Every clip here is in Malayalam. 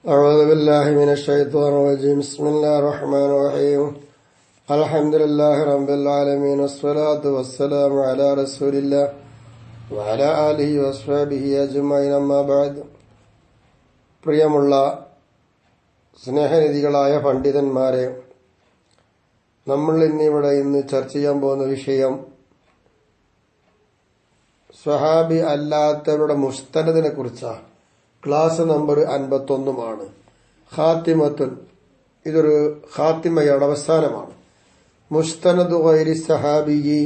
أعوذ بالله من الشيطان الرجيم. بسم الله الرحمن الرحيم. الحمد لله رب العالمين والصلاة والسلام على رسول الله وعلى آله وصحبه أجمعين. أما بعد. പ്രിയമുള്ള സ്നേഹനിധികളായ പണ്ഡിതന്മാരെ, നമ്മൾ ഇന്ന് ചർച്ച ചെയ്യാൻ പോകുന്ന വിഷയം സ്വഹാബി അല്ലാത്തവരുടെ മുസ്തനദിനെ കുറിച്ചാണ്. Class number 51 ഖാത്തിമത്തുൻ. ഇതൊരു ഖാത്തിമയുടെ അവസാനമാണ്. മുസ്തനദു ഗൈരി സഹാബിയി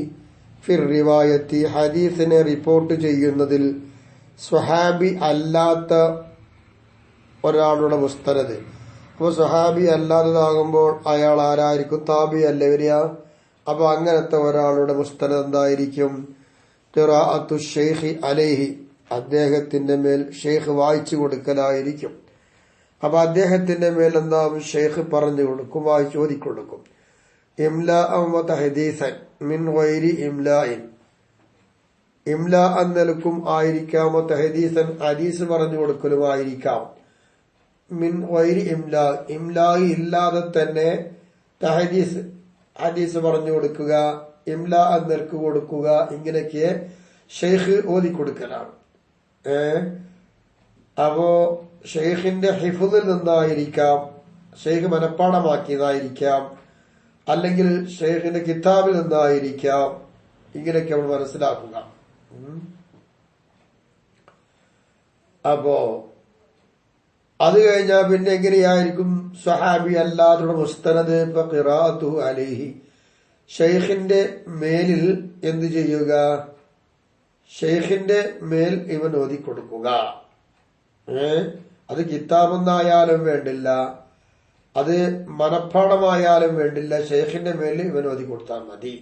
ഫിർ റിവായത്തി, ഹദീസിനെ റിപ്പോർട്ട് ചെയ്യുന്നതിൽ സ്വഹാബി അല്ലാത്ത ഒരാളുടെ മുസ്തനദ്. അപ്പൊ സ്വഹാബി അല്ലാത്തതാകുമ്പോൾ അയാൾ ആരായിരിക്കും? താബി അല്ലേ വരിക. അപ്പൊ അങ്ങനത്തെ ഒരാളുടെ മുസ്തനദ് എന്തായിരിക്കും? ഖിറാഅത്തു ശൈഖി അലൈഹി, അദ്ദേഹത്തിന്റെ മേൽ ഷെയ്ഖ് വായിച്ചു കൊടുക്കലായിരിക്കും. അപ്പൊ അദ്ദേഹത്തിന്റെ മേൽ എന്താവും? ഷെയ്ഖ് പറഞ്ഞു കൊടുക്കും, വായിച്ചു ഓതിക്കൊടുക്കും. ഇംലാഅൻ വ തഹദീസൻ മിൻ ഗൈരി ഇംലാഇൻ, ഇംലാ എന്നൽക്കും ആയിരിക്കാം, തഹദീസൻ ഹദീസ് പറഞ്ഞു കൊടുക്കലുമായിരിക്കാം. മിൻ ഗൈരി ഇംലാ, ഇംലാ ഇല്ലാതെ തന്നെ തഹദീസ് ഹദീസ് പറഞ്ഞു കൊടുക്കുക, ഇംലാ എന്നൽക്ക് കൊടുക്കുക, ഇങ്ങനെയൊക്കെ ഷെയ്ഖ് ഓതിക്കൊടുക്കലാണ്. അപ്പോ ഷെയ്ഖിന്റെ ഹിഫ്ളിൽ നിന്നായിരിക്കാം, ഷെയ്ഖ് മനഃപ്പാടമാക്കിയതായിരിക്കാം, അല്ലെങ്കിൽ ഷെയ്ഖിന്റെ കിതാബിൽ നിന്നായിരിക്കാം. ഇങ്ങനെയൊക്കെ നമ്മൾ മനസ്സിലാക്കുക. അപ്പോ അത് കഴിഞ്ഞാൽ പിന്നെ എങ്ങനെയായിരിക്കും സ്വഹാബി അല്ലാതെ മുസ്തനദ്? ഖിറാഅത്തുഹു അലൈഹി, ഷെയ്ഖിന്റെ മേലിൽ എന്ത് ചെയ്യുക? ഷെയ്ഖിന്റെ മേൽ ഇവൻ ഓതിക്കൊടുക്കുക. അത് കിതാബെന്നായാലും വേണ്ടില്ല, അത് മനഃപ്പാടമായാലും വേണ്ടില്ല, ഷെയ്ഖിന്റെ മേൽ ഇവൻ ഓതിക്കൊടുത്താൽ മതി.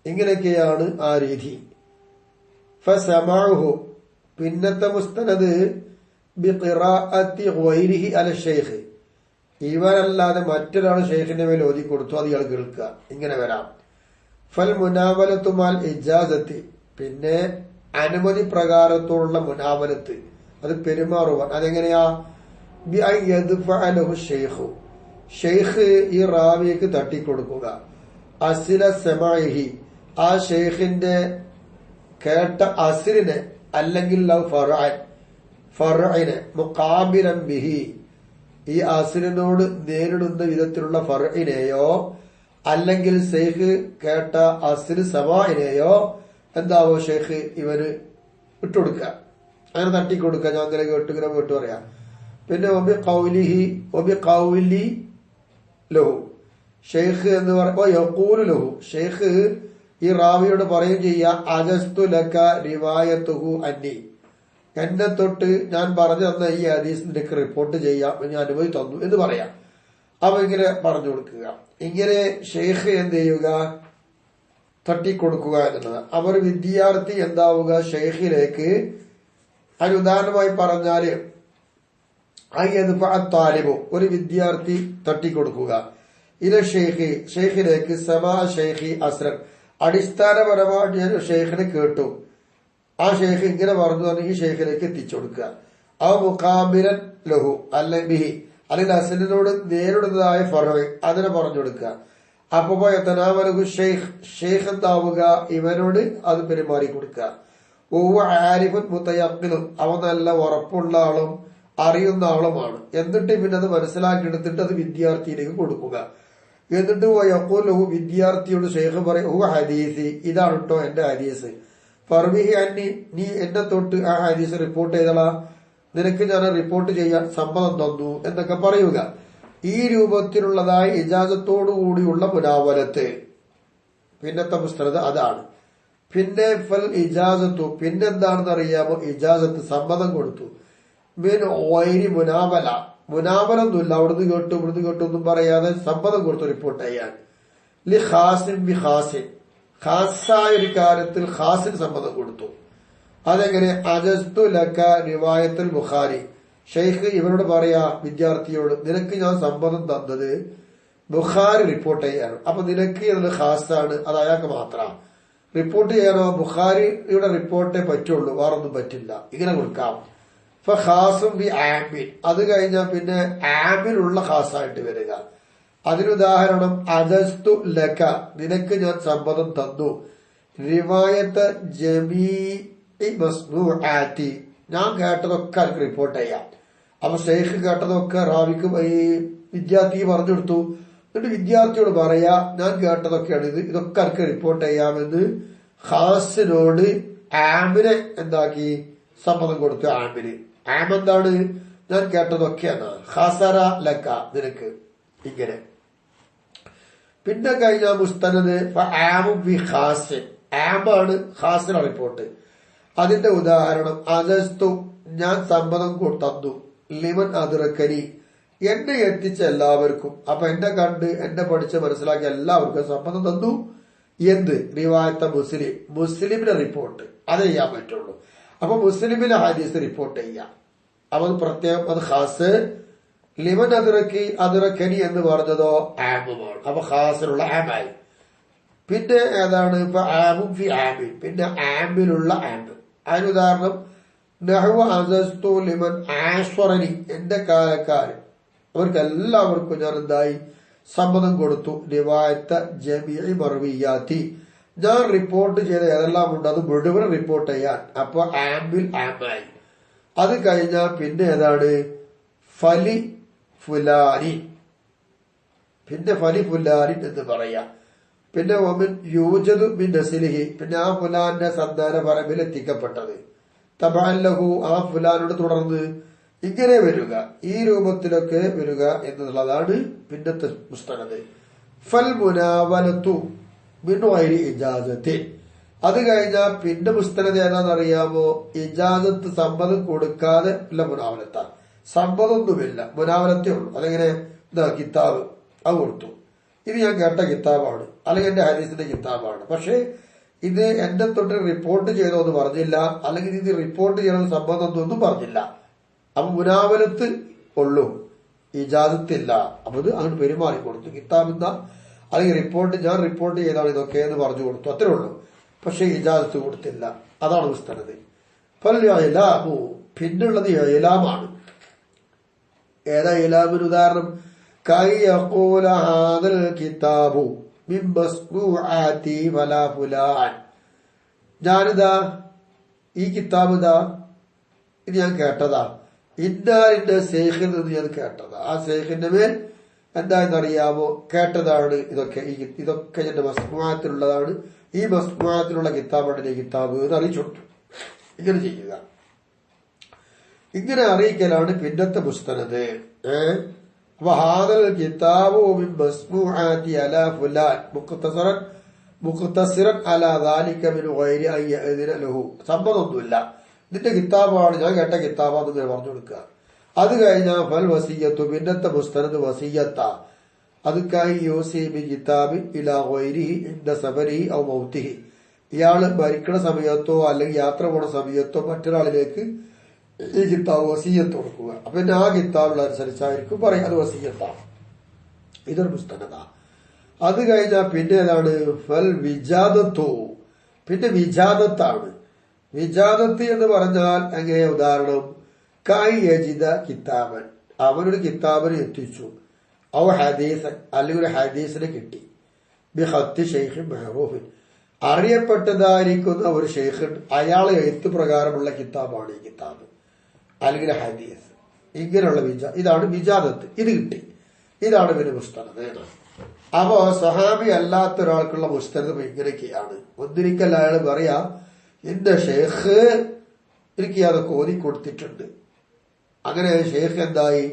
ഇങ്ങനെയൊക്കെയാണ് ആ രീതി. ഫസമഉഹു, പിന്നത്തെ മുസ്തനദ് ബിഖിറാഅത്തി ഗൈരിഹി അല ഷെയ്ഖ്, ഇവനല്ലാതെ മറ്റൊരാൾ ഷെയ്ഖിന്റെ മേൽ ഓതിക്കൊടുത്തു, അത് ഇയാൾ കേൾക്കുക. ഇങ്ങനെ വരാം. ഫൽ മുനാവലത്തു മാൽ ഇജാസത്തി, പിന്നെ അനുമതി പ്രകാരത്തോടുള്ള മുനാവലത്ത്, അത് പെരുമാറുവാൻ. അതെങ്ങനെയാ? ഷെയ്ഖു, ഷെയ്ഖ് ഈ റാവിക്ക് തട്ടിക്കൊടുക്കുക. അസില സമാഇഹി, ആ ഷെയ്ഖിന്റെ കേട്ട അസിലിനെ, അല്ലെങ്കിൽ ഫർഇനെ മുഖാബിലൻ ബിഹി, ഈ അസിലിനോട് നേരിടുന്ന വിധത്തിലുള്ള ഫർഇനെയോ, അല്ലെങ്കിൽ ഷെയ്ഖ് കേട്ട അസിൽ സമാഇനെയോ എന്താവോ ഷെയ്ഖ് ഇവന് ഇട്ടുകൊടുക്കുക, അങ്ങനെ തട്ടിക്കൊടുക്കുക. ഞാൻ അങ്ങനെ കേട്ടു, ഇങ്ങനെ കേട്ടു പറയാം. പിന്നെ ഒബി ഖൗലി ലഹു, ഷെയ്ഖ് എന്ന് പറയുമ്പോ യഖൂലു ലഹു, ഷെയ്ഖ് ഈ റാവിയോട് പറയും ചെയ്യാ, അജസ്തു ലക റിവായത്തുഹു അന്നി, എന്നെ തൊട്ട് ഞാൻ പറഞ്ഞു തന്ന ഈ ഹദീസ് നിനക്ക് റിപ്പോർട്ട് ചെയ്യാം, ഞാൻ അനുമതി തന്നു എന്ന് പറയാം. അപ്പൊ ഇങ്ങനെ പറഞ്ഞു കൊടുക്കുക. ഇങ്ങനെ ഷെയ്ഖ് എന്ത് ചെയ്യുക? തട്ടിക്കൊടുക്കുക എന്നുള്ളത്. അവർ വിദ്യാർത്ഥി എന്താവുക? ഷെയ്ഖിലേക്ക്, അതിന് ഉദാഹരണമായി പറഞ്ഞാല് താലിബു, ഒരു വിദ്യാർത്ഥി തട്ടിക്കൊടുക്കുക. ഇല ഷെയ്ഖി, ഷെയ്ഖിലേക്ക്, സമാ ഷെയ്ഖി അസ്രൻ, അടിസ്ഥാനപരമായിട്ട് ഞാൻ ഷെയ്ഖിനെ കേട്ടു, ആ ഷെയ്ഖ് ഇങ്ങനെ പറഞ്ഞു, ഈ ഷെയ്ഖിലേക്ക് എത്തിച്ചു കൊടുക്കുക. ആ മുഖാബിലൻ ലഹു അല്ല ബിഹി, അല്ലെങ്കിൽ അസലിനോട് നേരിടുന്നതായ ഫർഇ, അതിനെ പറഞ്ഞു കൊടുക്കുക. അപ്പൊ യതനാവലഹു ഷെയ്ഖ്, ഷെയ്ഖ് എന്താവുക? ഇവനോട് അത് പെരുമാറി കൊടുക്കുക. ആരിഫുൻ മുതയഖിനും, അവൻ നല്ല ഉറപ്പുള്ള ആളും അറിയുന്ന ആളുമാണ്. എന്നിട്ട് പിന്നെ അത് മനസ്സിലാക്കിയെടുത്തിട്ട് അത് വിദ്യാർത്ഥിയിലേക്ക് കൊടുക്കുക. എന്നിട്ട് യഖൂലു, വിദ്യാർത്ഥിയോട് ഷെയ്ഖ് പറയും, ഹു ഹദീസി, ഇതാണ് കേട്ടോ എന്റെ ഹദീസ്, ഫർവിഹി അന്നി, നീ എന്നെ തൊട്ട് ആ ഹദീസ് റിപ്പോർട്ട് ചെയ്തളാ, നിനക്ക് ഞാൻ റിപ്പോർട്ട് ചെയ്യാൻ സമ്മതം തന്നു എന്നൊക്കെ പറയുക. ഈ രൂപത്തിലുള്ളതായ ഇജാസത്തോടുകൂടിയുള്ള മുനാവലത്ത് പിന്നത്തെ പുസ്തകത്ത് അതാണ്. പിന്നെ ഫൽ ഇജാസത്തു, പിന്നെന്താണെന്ന് അറിയാമോ? ഇജാസത്ത്, സമ്മതം കൊടുത്തു. മീൻ ഓയിരി മുനാവല, മുനാവലൊന്നുമില്ല, അവിടുന്ന് കേട്ടു ഇവിടുന്ന് കേട്ടു ഒന്നും പറയാതെ സമ്മതം കൊടുത്തു റിപ്പോർട്ട് ചെയ്യാൻ. ലി ഖാസിൻ ബി ഖാസിൻ, ഖാസായ ഒരു കാര്യത്തിൽ ഖാസിന് സമ്മതം കൊടുത്തു. അതെങ്ങനെ? അജസ്തു ലക റിവായത്തുൽ ബുഖാരി, ഷെയ്ഖ് ഇവരോട് പറയാ, വിദ്യാർത്ഥിയോട്, നിനക്ക് ഞാൻ സമ്മതം തന്നത് ബുഖാരി റിപ്പോർട്ട് ചെയ്യാനാണ്. അപ്പൊ നിനക്ക് അതിൽ ഖാസാണ്, അത് അയാൾക്ക് മാത്രം റിപ്പോർട്ട് ചെയ്യാനോ ബുഖാരിയുടെ റിപ്പോർട്ടേ പറ്റുള്ളൂ, വേറൊന്നും പറ്റില്ല. ഇങ്ങനെ കൊടുക്കാം. ഫഖാസും ബി ആമിൻ, അത് കഴിഞ്ഞാൽ പിന്നെ ആമിലുള്ള ഖാസായിട്ട് വരിക. അതിനുദാഹരണം അജസ്തു ലക, നിനക്ക് ഞാൻ സമ്മതം തന്നു. റിവായത്ത് ജമീഇ മസ്നൂആതി, ഞാൻ കേട്ടതൊക്കെ എനിക്ക് റിപ്പോർട്ട് ചെയ്യാം. അപ്പൊ ഷെയ്ഖ് കേട്ടതൊക്കെ റാവിക്ക് ഈ വിദ്യാർത്ഥി പറഞ്ഞു കൊടുത്തു. എന്നിട്ട് വിദ്യാർത്ഥിയോട് പറയാ ഞാൻ കേട്ടതൊക്കെയാണ് ഇതൊക്കെ എനിക്ക് റിപ്പോർട്ട് ചെയ്യാമെന്ന് ഖാസിനോട് ആമിനെ എന്താക്കി സമ്മതം കൊടുത്തു. ആമെന്താണ് ഞാൻ കേട്ടതൊക്കെയാണ്. ഖസറ ലക, നിനക്ക് ഇങ്ങനെ. പിന്നെ കഴിഞ്ഞ മുസ്തനദ് ആമാണ് ഖാസിന റിപ്പോർട്ട്. അതിന്റെ ഉദാഹരണം അജസ്തു, ഞാൻ സമ്മതം തന്നു. ലിമൻ അദ്റകനി, എന്നെ എത്തിച്ച എല്ലാവർക്കും. അപ്പൊ എന്നെ കണ്ട് എന്നെ പഠിച്ച് മനസ്സിലാക്കിയ എല്ലാവർക്കും സമ്മതം തന്നു. എന്ത്? റിവായത്ത മുസ്ലിമിന്റെ റിപ്പോർട്ട് അത് ചെയ്യാൻ പറ്റുള്ളൂ. അപ്പൊ മുസ്ലിമിലെ ഹദീസ് റിപ്പോർട്ട് ചെയ്യാം. അപ്പൊ അത് പ്രത്യേകം, അത് ഖാസ്. ലിമൻ അദ്റകനി എന്ന് പറഞ്ഞതോ ആമുമാണ്. അപ്പൊ ഖാസിലുള്ള ആമായി. പിന്നെ ഏതാണ്? ഇപ്പൊ ആമും ഫി ആമിൻ, പിന്നെ ആമിലുള്ള ആമ്. അതിനുദാഹരണം നഹ്വ അസസ്തു ലിമൻ ആശ്വറനി, എന്റെ കാലക്കാർ അവർക്ക് എല്ലാവർക്കും ഞാൻ എന്തായി സമ്മതം കൊടുത്തു. റിവായത്ത ജമീഇ മർവിയാത്തി, ഞാൻ റിപ്പോർട്ട് ചെയ്ത ഏതെല്ലാം ഉണ്ട് അത് മുഴുവൻ റിപ്പോർട്ട് ചെയ്യാൻ. അപ്പൊ ആമിൽ ആമായി. അത് കഴിഞ്ഞാൽ പിന്നെ ഏതാണ്? ഫലി ഫുലാനി, പിന്നെ ഫലി ഫുലാനി എന്ന് പറയാം. പിന്നെ ഒമിൻ യൂജദു ബിൻ നസ്ലിഹി, പിന്നെ ആ ഫുലാന്റെ സന്താന പറമ്പിൽ എത്തിക്കപ്പെട്ടത്. തബഅല്ലഹു, ആ ഫുലാനോട് തുടർന്ന് ഇങ്ങനെ വരിക, ഈ രൂപത്തിലൊക്കെ വരിക എന്നുള്ളതാണ് പിന്നത്തെ മുസ്തനദ്. ഫൽ മുനാവലത്തു മിൻ ഗൈരി ഇജാസത്തി, അത് കഴിഞ്ഞാൽ പിന്നെ മുസ്തനദ് ഏതാണെന്നറിയാമോ? ഇജാസത്ത്, സമ്മതം കൊടുക്കാതെ ഉള്ള മുനാവലത്ത. സമ്മതമൊന്നുമില്ല, മുനാവലത്തേ ഉള്ളൂ. അതെങ്ങനെ? കിതാബ് അത് കൊടുത്തു, ഇത് ഞാൻ കേട്ട കിതാബാണ്, അല്ലെങ്കിൽ എന്റെ ഹദീസിന്റെ കിതാബാണ്, പക്ഷെ ഇത് എന്റെ തൊട്ട് റിപ്പോർട്ട് ചെയ്തോന്ന് പറഞ്ഞില്ല, അല്ലെങ്കിൽ ഇത് റിപ്പോർട്ട് ചെയ്യണമെന്ന് സമ്മതമൊന്നും പറഞ്ഞില്ല. അപ്പൊ മുനാവലത്ത് ഉള്ളൂ, ഇജാസത്തില്ല. അപ്പൊ ഇത് അങ്ങോട്ട് പെരുമാറി കൊടുത്തു. കിതാബ് എന്താ, അല്ലെങ്കിൽ ഞാൻ റിപ്പോർട്ട് ചെയ്താണ് ഇതൊക്കെ എന്ന് പറഞ്ഞു കൊടുത്തു, അത്രേ ഉള്ളൂ. പക്ഷെ ഇജാസത്ത് കൊടുത്തില്ല. അതാണ് മുസ്തനദ്. പിന്നുള്ളത് ഇലാമാണ്. ഏതാ ഇലാമിന് ഉദാഹരണം? കൈ യഖൂല ഹാദൽ കിതാബു മിൻ മസ്നൂആതി വലാ ഫുലാൻ, ഞാനിതാ ഈ കിതാബ് ഇതാ ഇത് ഞാൻ കേട്ടതാ, ഇന്നാലിന്റെ ശേഖിൽ നിന്ന് ഞാൻ കേട്ടതാ. ആ ശേഖിന്റെ മേൽ എന്താണെന്നറിയാമോ? കേട്ടതാണ് ഇതൊക്കെ എന്റെ മസ്നൂഅത്തിലുള്ളതാണ്, ഈ മസ്നൂഅത്തിലുള്ള കിതാബാണ് ഈ കിതാബ് എന്ന് അറിയിച്ചു. ഇങ്ങനെ ചെയ്യുക, ഇങ്ങനെ അറിയിക്കലാണ് പിന്നത്തെ മുസ്തനദ്. വഹാദൽ കിതാബു മിൻ മസ്നൂആതി അലാ ഫുലാൻ മുഖ്തസിറൻ അലാ ദാലിക മിൻ ഗൈരി അൻ യഅ്ദിന ലഹു, സമ്മതമൊന്നുമില്ല, ഇതിന്റെ കിതാബാണ് ഞാൻ കേട്ട കിതാബാന്ന് പറഞ്ഞു കൊടുക്കുക. അത് കഴിഞ്ഞാൽ ഫൽ വസിയ്യത്തു, പിന്നത്തെ മുസ്തനദ് വസിയ്യത്ത, അത് കൈ യൂസി ബി കിതാബിൻ ഇലാ ഗൈരിഹി ഇൻദ സഫരിഹി ഔ മൗതിഹി, ഇയാള് മരിക്കണ സമയത്തോ അല്ലെങ്കിൽ യാത്ര പോണ സമയത്തോ മറ്റൊരാളിലേക്ക് ഈ കിതാബ് വസിയ്യത്ത് കൊടുക്കുക. അപ്പൊ പിന്നെ ആ കിതാബുള്ള അനുസരിച്ചായിരിക്കും പറയും അത് വസിയ്യത്താണ്. ഇതൊരു പുസ്തകത. അത് കഴിഞ്ഞാൽ പിന്നെ ഏതാണ്? ഫൽ വിജാദത്തോ, പിന്നെ വിജാദത്താണ്. വിജാദത്ത് എന്ന് പറഞ്ഞാൽ എങ്ങനെ? ഉദാഹരണം കൈ യജിദ കിതാബൻ, അവനൊരു കിതാബിന് എത്തിച്ചു. ഔ ഹദീസൻ, അല്ലെങ്കിൽ ഒരു ഹദീസിനെ കിട്ടി. ബി ഖത്തി ശൈഖിൻ മഅറൂഫിൻ, അറിയപ്പെട്ടതായിരിക്കുന്ന ഒരു ഷെയ്ഖ്, അയാളെ എഴുത്ത് പ്രകാരമുള്ള കിതാബാണ് ഈ കിതാബ് അല്ലെങ്കിൽ ഹദീസ്. ഇങ്ങനെയുള്ള ഇതാണ് വിജാദത്ത്. ഇത് കിട്ടി, ഇതാണ് പിന്നെ മുസ്തനദ്. അപ്പോ സഹാബി അല്ലാത്ത ഒരാൾക്കുള്ള മുസ്തനദ് ഇങ്ങനെയൊക്കെയാണ്. ഒന്നിരിക്കൽ അയാൾ പറയാ എന്റെ ഷെയ്ഖ് എനിക്ക് അതൊക്കെ ഓതി കൊടുത്തിട്ടുണ്ട്, അങ്ങനെ ഷെയ്ഖ് എന്തായി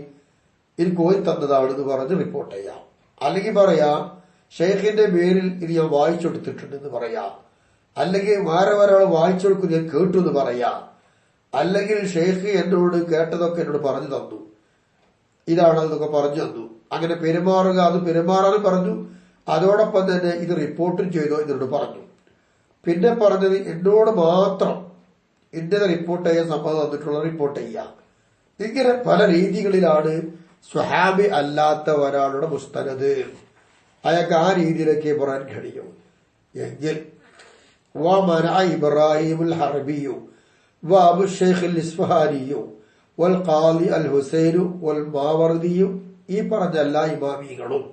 എനിക്ക് ഓതി തന്നതാണെന്ന് പറഞ്ഞ് റിപ്പോർട്ട് ചെയ്യാം. അല്ലെങ്കിൽ പറയാം ഷെയ്ഖിന്റെ പേരിൽ ഇത് ഞാൻ വായിച്ചെടുത്തിട്ടുണ്ടെന്ന് പറയാം, അല്ലെങ്കിൽ വേറെ ഒരാൾ വായിച്ചു കൊടുക്കും ഞാൻ കേട്ടു എന്ന് പറയാം, അല്ലെങ്കിൽ ഷെയ്ഖ് എന്നോട് കേട്ടതൊക്കെ എന്നോട് പറഞ്ഞു തന്നു, ഇതാണ് അതൊക്കെ പറഞ്ഞു തന്നു. അങ്ങനെ പെരുമാറുക, അത് പെരുമാറാനും പറഞ്ഞു. അതോടൊപ്പം തന്നെ ഇത് റിപ്പോർട്ടും ചെയ്തോ എന്നോട് പറഞ്ഞു. പിന്നെ പറഞ്ഞത് എന്നോട് മാത്രം ഇന്ത്യയുടെ റിപ്പോർട്ട് ചെയ്യാൻ സമ്മതം തന്നിട്ടുള്ള റിപ്പോർട്ട് ചെയ്യാം. ഇങ്ങനെ പല രീതികളിലാണ് സ്വഹാബി അല്ലാത്ത ഒരാളുടെ മുസ്തനദ്. അയാൾക്ക് ആ രീതിയിലൊക്കെ പറയാൻ കഴിയും. എങ്കിൽ ഇബ്രാഹിമുൽ ഹർബിയു വ അബു ഷൈഖ് ഇസ്ഫഹാനിയു വൽ ഖാദി അൽ ഹുസൈനു വൽ മാവർദിയും ഈ പറഞ്ഞ എല്ലാ ഇമാമികളും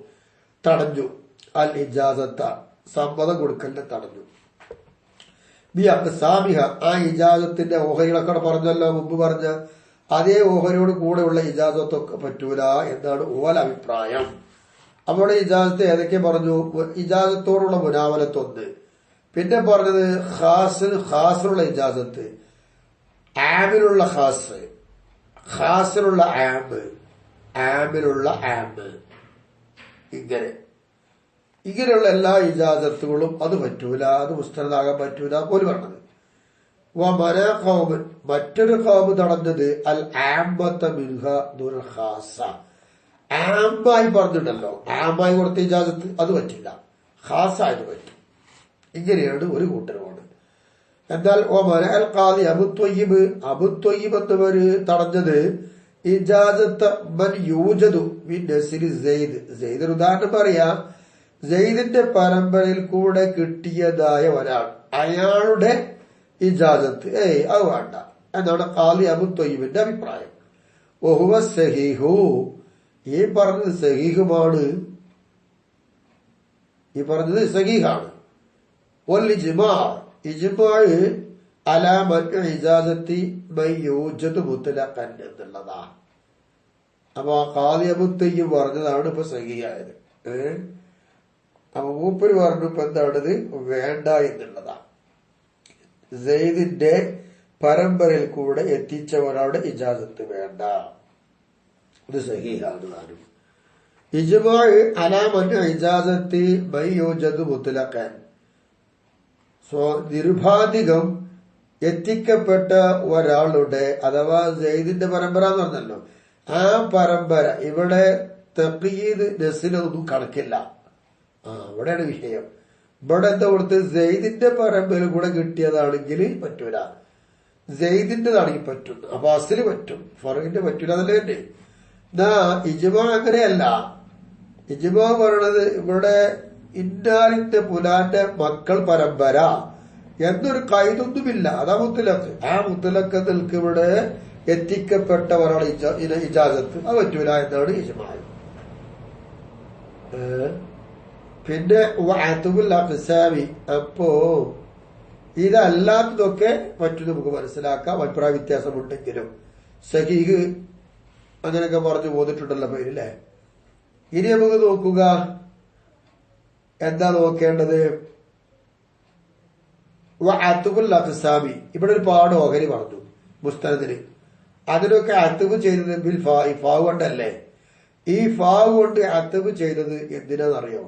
തടഞ്ഞു അൽ ഇജാസത്ത സമ്മതം കൊടുക്കലിനെ തടഞ്ഞു. ബി അഖ്സാമിഹ ആ ഇജാസത്തിന്റെ ഓഹരികളൊക്കെ പറഞ്ഞല്ലോ മുമ്പ് പറഞ്ഞ അതേ ഓഹരിയോട് കൂടെയുള്ള ഇജാസത്തൊക്കെ പറ്റൂല എന്നാണ് ഓല അഭിപ്രായം. അവിടെ ഇജാസത്ത് ഏതൊക്കെ പറഞ്ഞു? ഇജാസത്തോടുള്ള മുനാവലത്തൊന്ന്, പിന്നെ പറഞ്ഞത് ഖാസിനുള്ള ഇജാസത്ത്, ആമിലുള്ള ഖാസ്, ഖാസിലുള്ള ആമ്, ആമിലുള്ള ആമ്, ഇങ്ങനെയുള്ള എല്ലാ ഇജാസത്തുകളും അത് പറ്റൂല, അത് മുസ്തനദാകാൻ പറ്റൂല പോലും പറഞ്ഞത്. മറ്റൊരു ഖൗമ് തടഞ്ഞത് അൽ ആമത്ത മിൻഹ ദുൽ ഖാസ, ആമായി പറഞ്ഞിട്ടല്ലോ, ആമായി കൊടുത്ത ഇജാസത്ത് അത് പറ്റില്ല, ഖാസായത് പറ്റും. ഇങ്ങനെയാണ് ഒരു കൂട്ടരോട്. എന്നാൽ അൽ ഖാദി അബുത്വയ്യിബ് എന്നവര് തടഞ്ഞത് ഇജാസത്ത് മൻ യൂജദു മിൻ നസ്ലി സെയ്ദ്, സെയ്ദ് ഉദാഹരണം പറയാം, സെയ്ദിന്റെ പരമ്പരയിൽ കൂടെ കിട്ടിയതായ ഒരാൾ, അയാളുടെ ഇജാസത്ത് അത് വേണ്ട എന്നാണ് ഖാദി അബുത്വയ്യിബിന്റെ അഭിപ്രായം. വഹുവ സഹീഹു, ഈ പറഞ്ഞത് സഹീഹുമാണ്, ഈ പറഞ്ഞത് സഹീഹാണ്. ഇജ്മാ അലാ മൻഉ ഇജാസത്തി മൻ യൂജദു മുത്ലഖൻ എന്നുള്ളതാ. അപ്പൊ ഖാദി അബുത്വയ്യിബ് പറഞ്ഞതാണ് ഇപ്പൊ സഹീഹായത്. അപ്പൊ മൂപ്പര് പറഞ്ഞു ഇപ്പൊ എന്താണത് വേണ്ട എന്നുള്ളതാ. സെയ്ദിന്റെ പരമ്പരയിൽ കൂടെ എത്തിച്ച ഒരാളുടെ ഇജാസത്ത് വേണ്ട, ഇത് സഹീഹാണ് താനും. ഇജ്മാ അലാ മൻഉ ഇജാസത്തി മൻ യൂജദു മുത്ലഖൻ, നിരുപാധികം എത്തിക്കപ്പെട്ട ഒരാളുടെ, അഥവാ സെയ്ദിന്റെ പരമ്പര എന്ന് പറഞ്ഞല്ലോ, ആ പരമ്പര ഇവിടെ തഖ്യീദ് നസ്ലൊന്നും കണക്കില്ല. അവിടെയാണ് വിഷയം. ഇവിടെ എന്താ കൊടുത്ത് സെയ്ദിന്റെ പരമ്പരയിൽ കൂടെ കിട്ടിയതാണെങ്കിൽ പറ്റൂല, സെയ്ദിന്റെതാണെങ്കിൽ പറ്റും. അപ്പൊ അസില് പറ്റും, ഫറഹിന്റെ പറ്റൂല എന്നല്ലേ തന്നെ. എന്നാ ഇജ്മാ അങ്ങനെയല്ല. ഇജ്മാ പറയണത് ഇവിടെ ഇന്നാലിന്റെ പുലാന്റെ മക്കൾ പരമ്പര എന്നൊരു കൈതൊന്നുമില്ല, അതാ മുത്തലക്ക്. ആ മുത്തലക്ക് നിൽക്ക് ഇവിടെ എത്തിക്കപ്പെട്ട ഒരാൾ ഇജാസത്ത് അത് പറ്റൂല എന്നാണ് ഇജ്മാ. പിന്നെ അപ്പോ ഇതല്ലാത്തതൊക്കെ മറ്റു നമുക്ക് മനസ്സിലാക്കാം, അഭിപ്രായ വ്യത്യാസമുണ്ടെങ്കിലും. സഹീഹ് അങ്ങനെയൊക്കെ പറഞ്ഞു പോന്നിട്ടുണ്ടല്ലോ പേരില്ലേ. ഇനി നമുക്ക് നോക്കുക, എന്താ നോക്കേണ്ടത്? അത്തുബുൽ ഇവിടെ ഒരുപാട് ഓഹരി പറഞ്ഞു മുസ്തനദിന്. അതിനൊക്കെ അത്തുബ് ചെയ്തത് ബിൽ ഫാവ് കൊണ്ടല്ലേ. ഈ ഫാവ് കൊണ്ട് അത്തുബ് ചെയ്തത് എന്തിനാണെന്നറിയോ?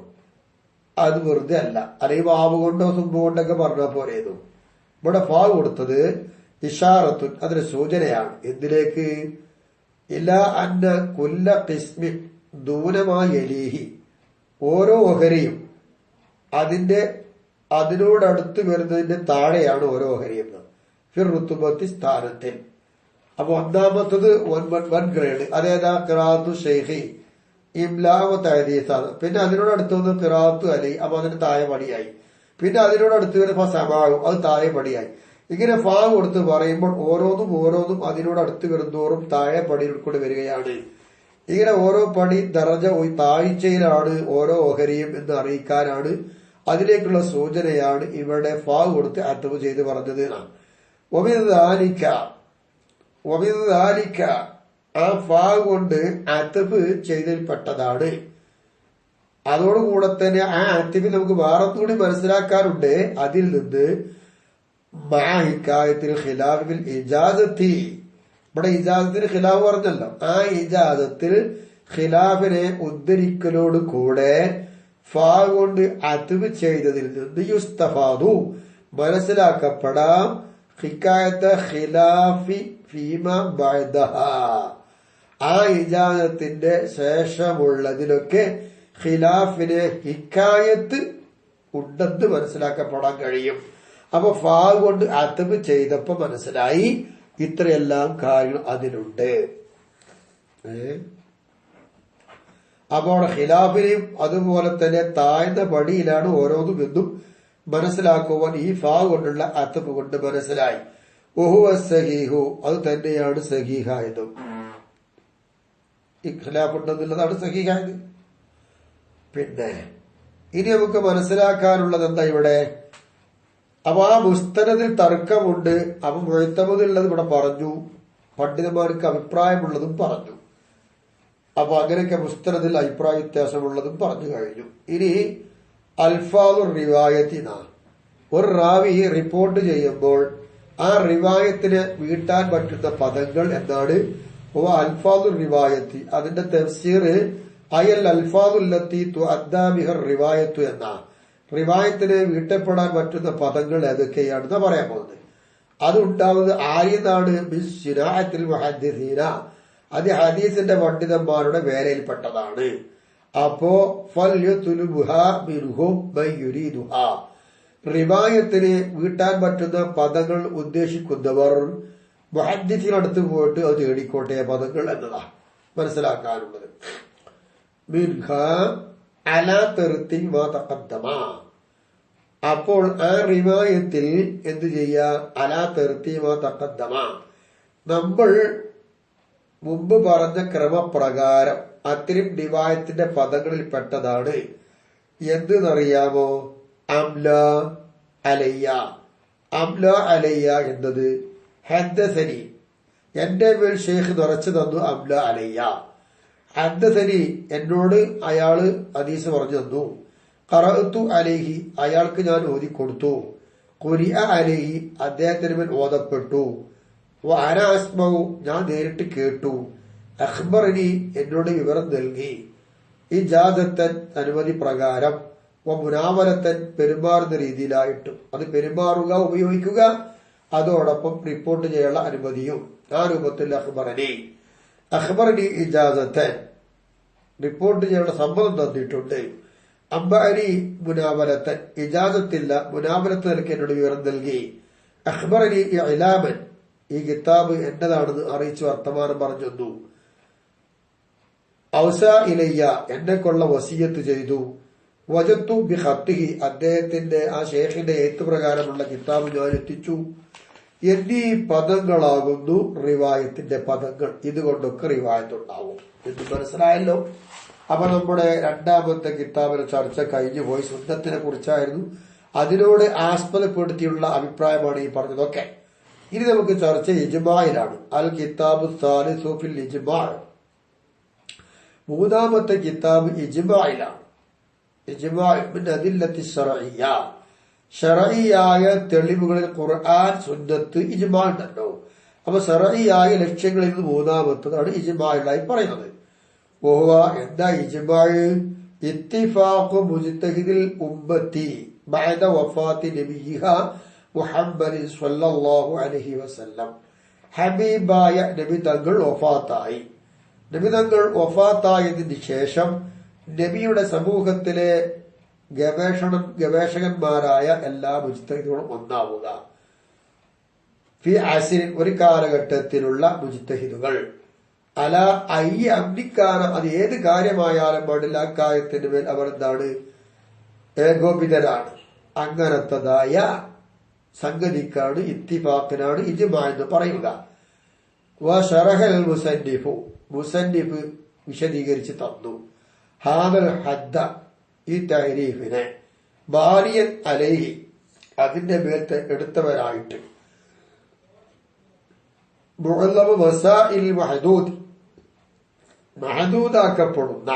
അത് വെറുതെ അല്ല, അല്ലെങ്കിൽ വാവ് കൊണ്ടോ സുമ്പ് കൊണ്ടൊക്കെ പറഞ്ഞ പോലെയതു. ഇവിടെ ഫാവ് കൊടുത്തത് ഇഷാറത്തുൻ, അതിന് സൂചനയാണ്. എന്തിലേക്ക്? ഇലാ അന്ന കുല്ല ഖിസ്മിൻ ദൂനമായി എലീഹി, ഓരോ ഓഹരിയും അതിനോടടുത്ത് വരുന്നതിന്റെ താഴെയാണ് ഓരോ ഓഹരിയും ഫിർ റുത്തുബത്തി സ്ഥാനത്തിൽ. അപ്പൊ ഒന്നാമത്തത് വൻ ഗ്രേഡ്, അതേതാ? ഖിറാഅത്തു ഷെയ്ഖി ഇംലാവ് തഹദീസാണ്. പിന്നെ അതിനോടടുത്ത് വന്ന് ഖിറാഅത്തു അലി, അപ്പൊ അതിന് താഴെ പടിയായി. പിന്നെ അതിനോടടുത്ത് വരുന്ന സമാഉ, അത് താഴെ പടിയായി. ഇങ്ങനെ ഫാ കൊടുത്ത് പറയുമ്പോൾ ഓരോന്നും അതിനോടടുത്ത് വരുന്നതോറും താഴെ പടിയിൽ കൂടെ വരികയാണ്. ഇങ്ങനെ ഓരോ പടി ദറജ താഴ്ചയിലാണ് ഓരോ ഓഹരിയും എന്ന് അറിയിക്കാനാണ്, അതിലേക്കുള്ള സൂചനയാണ് ഇവിടെ ഫാ കൊടുത്ത് അത്തബ് ചെയ്ത് പറഞ്ഞത്. ഒമിദാലിക്ക ആ ഫാ കൊണ്ട് അത്തബ് ചെയ്തൽപ്പെട്ടതാണ്. അതോടുകൂടെ തന്നെ ആ അത്തബിൽ നമുക്ക് വേറൊന്നുകൂടി മനസ്സിലാക്കാറുണ്ട്. അതിൽ നിന്ന് മാഹിക്കായത്തിൽ ഖിലാഫിൽ ഇജാസത്തി, ഇവിടെ ഇജാസത്തിന് ഖിലാഫ് പറഞ്ഞല്ലോ, ആ ഇജാസത്തിൽ ഖിലാഫിനെ ഉദ്ധരിക്കലോട് കൂടെ ഫാ കൊണ്ട് അത്ബ് ചെയ്തതിൽ നിന്ന് യുസ്തഫാദു മനസ്സിലാക്കപ്പെടാം ഹിക്കായത്തെ ഖിലാഫി ഫീമ ബഅദഹ, ആ ഇജാസത്തിന്റെ ശേഷമുള്ളതിലൊക്കെ ഖിലാഫിനെ ഹിക്കായത്ത് ഉണ്ടെന്ന് മനസ്സിലാക്കപ്പെടാൻ കഴിയും. അപ്പൊ ഫാ കൊണ്ട് അത്ബ് ചെയ്തപ്പോ മനസ്സിലായി ഇത്രയെല്ലാം കാര്യങ്ങൾ അതിലുണ്ട്. അപ്പോൾ ഖിലാഫിനെയും അതുപോലെ തന്നെ താഴ്ന്ന പടിയിലാണ് ഓരോന്നും എന്നും മനസ്സിലാക്കുവാൻ ഈ ഫാ കൊണ്ടുള്ള അത്ബ് കൊണ്ട് മനസ്സിലായി. വഹുവ സഹീഹു, അത് തന്നെയാണ് സഹീഹായതും. ഇഖ്ലാഫുണ്ടെന്നുള്ളതാണ് സഹീഹായത്. പിന്നെ ഇനി നമുക്ക് മനസ്സിലാക്കാനുള്ളത് എന്താ ഇവിടെ? അപ്പൊ ആ മുസ്തനദിൽ തർക്കമുണ്ട്. അപ്പൊ മുഴത്തമതുള്ളത് ഇവിടെ പറഞ്ഞു, പണ്ഡിതന്മാർക്ക് അഭിപ്രായമുള്ളതും പറഞ്ഞു. അപ്പൊ അങ്ങനെയൊക്കെ മുസ്തനദിൽ അഭിപ്രായ വ്യത്യാസമുള്ളതും പറഞ്ഞു കഴിഞ്ഞു. ഇനി അൽഫാദുർ റിവായത്തിന, ഒരു റാവി റിപ്പോർട്ട് ചെയ്യുമ്പോൾ ആ റിവായത്തിന് വീട്ടാൻ പറ്റുന്ന പദങ്ങൾ എന്താണ്? അൽഫാദുർ റിവായത്തി, അതിന്റെ തഫ്സീർ അയൽ അൽഫാദുല്ലത്തി തുഅദ്ദാ ബിഹർ റിവായത്തു എന്ന റിവായത്തിന് വീട്ടപ്പെടാൻ പറ്റുന്ന പദങ്ങൾ ഏതൊക്കെയാണെന്ന് പറയാൻ പോകുന്നത്. അതുണ്ടാവുന്നത് ആര്യനാണ് ബിശ്ശിനാഅത്തിൽ മുഹദ്ദിസീന, അത് ഹദീസിന്റെ പണ്ഡിതന്മാരുടെ വേലയിൽപ്പെട്ടതാണ്. അപ്പോ ഫൽയതുലുബുഹാ മിൻഹും മൻ യുരീദുഹാ, റിവായത്തിന് വീട്ടാൻ പറ്റുന്ന പദങ്ങൾ ഉദ്ദേശിക്കുന്നവർ മുഹദ്ദിസിനടുത്ത് പോയിട്ട് അത് തേടിക്കോട്ടെ പദങ്ങൾ എന്നതാ മനസ്സിലാക്കാനുള്ളത്. മിൻഹ അലാ തർത്തി മാ തഖദ്ദമ, അപ്പോൾ ആ റിവായത്തിൽ എന്ത് ചെയ്യാ? അലാ തർത്തി മാ തഖദ്ദമ, നമ്മൾ മുമ്പ് പറഞ്ഞ ക്രമപ്രകാരം അത്തരം റിവായത്തിന്റെ പദങ്ങളിൽ പെട്ടതാണ്. എന്തെന്നറിയാമോ? അംല അലയ്യ. അംല അലയ്യ എന്നത് ഹദ്ദസനി, എന്റെ മേൽ ഷെയ്ഖ് നിറച്ചു തന്നു. അംല അലയ്യ ഹദ്ദസനി, എന്നോട് അയാള് ഹദീസ് പറഞ്ഞു തന്നു. ഖറഅതു അലൈഹി, അയാൾക്ക് ഞാൻ ഓതിക്കൊടുത്തു. ഖുരിഅ അലൈഹി, അദ്ദേഹത്തിന് മേൽ ഓതപ്പെട്ടു. വഅന അസ്മഉ, ഞാൻ നേരിട്ട് കേട്ടു. അഖ്ബറനി, എന്നോട് വിവരം നൽകി. ഇജാസത്തൻ, അനുമതി പ്രകാരം. മുനാവലത്തൻ, പെരുമാറുന്ന രീതിയിലായിട്ടും. അത് പെരുമാറുക, ഉപയോഗിക്കുക, അതോടൊപ്പം റിപ്പോർട്ട് ചെയ്യാനുള്ള അനുമതിയും. ആ രൂപത്തിൽ അഖ്ബറനി ഇജാസത്തൻ, റിപ്പോർട്ട് ചെയ്യാനുള്ള സമ്മതം തന്നിട്ടുണ്ട്. അംബഅനി മുനാവലത്തൻ, ഇജാസത്തില്ല, മുനാവലത്ത് നിലയ്ക്ക് എന്നോട് വിവരം നൽകി. അഖ്ബറനി ഇഅ്ലാമൻ, ഈ കിതാബ് എന്റേതാണെന്ന് അറിയിച്ചു വർത്തമാനം പറഞ്ഞു. ഔസ ഇലയ്യ, എന്നെ കൊള്ള വസിയത്ത് ചെയ്തു. വജത്തു ബി ഖത്തിഹി, അദ്ദേഹത്തിന്റെ ആ ഷേഖിന്റെ എഴുത്തുപ്രകാരമുള്ള കിതാബ് ഞാൻ എത്തിച്ചു. എന്നീ പദങ്ങളാകുന്നു റിവായത്തിന്റെ പദങ്ങൾ. ഇതുകൊണ്ടൊക്കെ റിവായത്തുണ്ടാവും എന്ന് മനസ്സിലായല്ലോ. അപ്പൊ നമ്മുടെ രണ്ടാമത്തെ കിതാബിലെ ചർച്ച കഴിഞ്ഞു പോയി. സുന്നത്തിനെ കുറിച്ചായിരുന്നു. അതിനോട് ആസ്പദപ്പെടുത്തിയുള്ള അഭിപ്രായമാണ് ഈ പറഞ്ഞതൊക്കെ. ഇനി നമുക്ക് ചർച്ച ഇജ്മായിലാണ്. അൽ കിതാബു സാലിസു ഫിൽ ഇജ്മാ, മൂന്നാമത്തെ കിതാബ് ഇജ്മായിലാണ്. ഇജ്മാ മിൻ അദില്ലത്തി ശർഇയ്യ, ശർഇയ്യായ തെളിവുകളിൽ ഖുർആൻ, സുന്നത്ത്, ഇജ്മാ ഉണ്ടല്ലോ. അപ്പൊ ശർഇയ്യായ ലക്ഷ്യങ്ങളിൽ നിന്ന് മൂന്നാമത്തതാണ് ഇജ്മായിലായി പറയുന്നത്. ഓഹ, എന്താ ഇജ്മാ? ഇത്തിഫാഖു മുജ്തഹിദിൽ ഉമ്മത്തി ബഅദ വഫാത്തി നബിയിഹ മുഹമ്മദ് സ്വല്ലല്ലാഹു അലൈഹി വസല്ലം, ഹബീബായ നബി തങ്ങൾ വഫാത്തായി. നബി തങ്ങൾ വഫാത്തായതിന് ശേഷം നബിയുടെ സമൂഹത്തിലെ ഗവേഷകന്മാരായ എല്ലാ മുജ്തഹിദുകളും ഒന്നാവുക. ഫി അസ്രിൻ, ഒരു കാലഘട്ടത്തിലുള്ള മുജ്തഹിദുകൾ. അല ഐ അംനിക്കാന, അത് ഏത് കാര്യമായാലും പാടില്ല, അക്കാര്യത്തിന് മേൽ അവർ എന്താണ്? ഏകോപിതരാണ്. അങ്ങനത്തതായ സംഗതിക്കാണ്, ഇത്തിഫാഖിനാണ് ഇജ്മാ എന്ന് പറയുക. വശറഹൽ മുസന്നിഫു, മുസന്നിഫ് വിശദീകരിച്ച് തന്നു. ഹാദൽ ഹദ്ദ, ഈ തഹരീഫിനെ ബാരിയൻ അലൈഹി, അതിന്റെ മേൽ എടുത്തവരായിട്ട്. മുഅല്ലമ മസാഇൽ മഹദൂദ്, മഹദൂദാക്കപ്പെടുന്ന,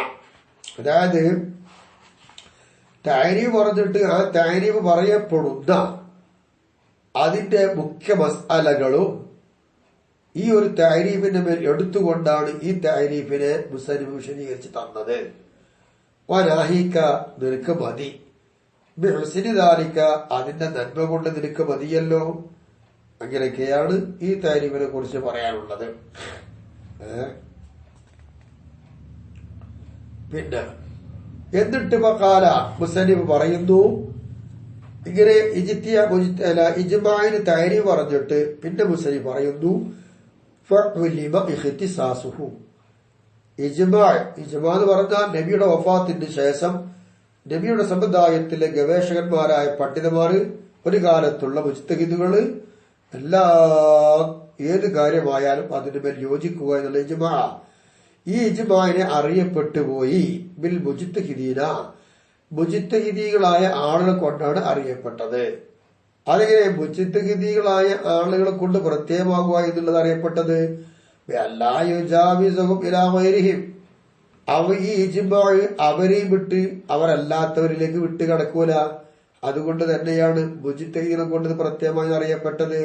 അതായത് തഹരീഫ് പറഞ്ഞിട്ട് ആ തഹരീഫ് പറയപ്പെടുന്ന അതിന്റെ മുഖ്യ മസ്അലകളും ഈ ഒരു തഹരീഫിന്റെ മേൽ എടുത്തുകൊണ്ടാണ് ഈ തഹരീഫിനെ മുസന്നിഫ് വിശദീകരിച്ച് തന്നത്. വനാഹിക, നിനക്ക് മതി. ബിഹുസ്നി ദാലിക, അതിന്റെ നന്മ കൊണ്ട് നിനക്ക് മതിയല്ലോ. അങ്ങനെയൊക്കെയാണ് ഈ തഹരീഫിനെ കുറിച്ച് പറയാനുള്ളത്. പിന്നെ എന്നിട്ട് വഖാല, മുസന്നിഫ് പറയുന്നു, ഇങ്ങനെ ഇജ്മാഇന് തഹരീഫ് പറഞ്ഞിട്ട് പിന്നെ മുസന്നിഫ് പറയുന്നു, ഫഉലിമ ഇഖ്തിസാസുഹു, ഇജ്മാ എന്ന് പറഞ്ഞാൽ നബിയുടെ വഫാത്തിന് ശേഷം നബിയുടെ സമുദായത്തിലെ ഗവേഷകന്മാരായ പണ്ഡിതന്മാര്, ഒരു കാലത്തുള്ള മുജ്തഹിദുകള് ഏത് കാര്യമായാലും അതിനുമേൽ യോജിക്കുക എന്നുള്ള ഇജ്മാ. ഈ ഇജ്മാനെ അറിയപ്പെട്ടു പോയി ബിൽ മുജ്തഹിദീന, മുജ്തഹിദികളായ ആളുകൾ കൊണ്ടാണ് അറിയപ്പെട്ടത്. അതെങ്ങനെ മുജ്തഹിദികളായ ആളുകളെ കൊണ്ട് പ്രത്യേകമാകുക എന്നുള്ളത് അറിയപ്പെട്ടത്? ഈ ഇജ്മാ അവരെയും വിട്ട് അവരല്ലാത്തവരിലേക്ക് വിട്ട് കടക്കൂല. അതുകൊണ്ട് തന്നെയാണ് മുജ്തഹിദികളെ കൊണ്ട് പ്രത്യേകമായി അറിയപ്പെട്ടത്.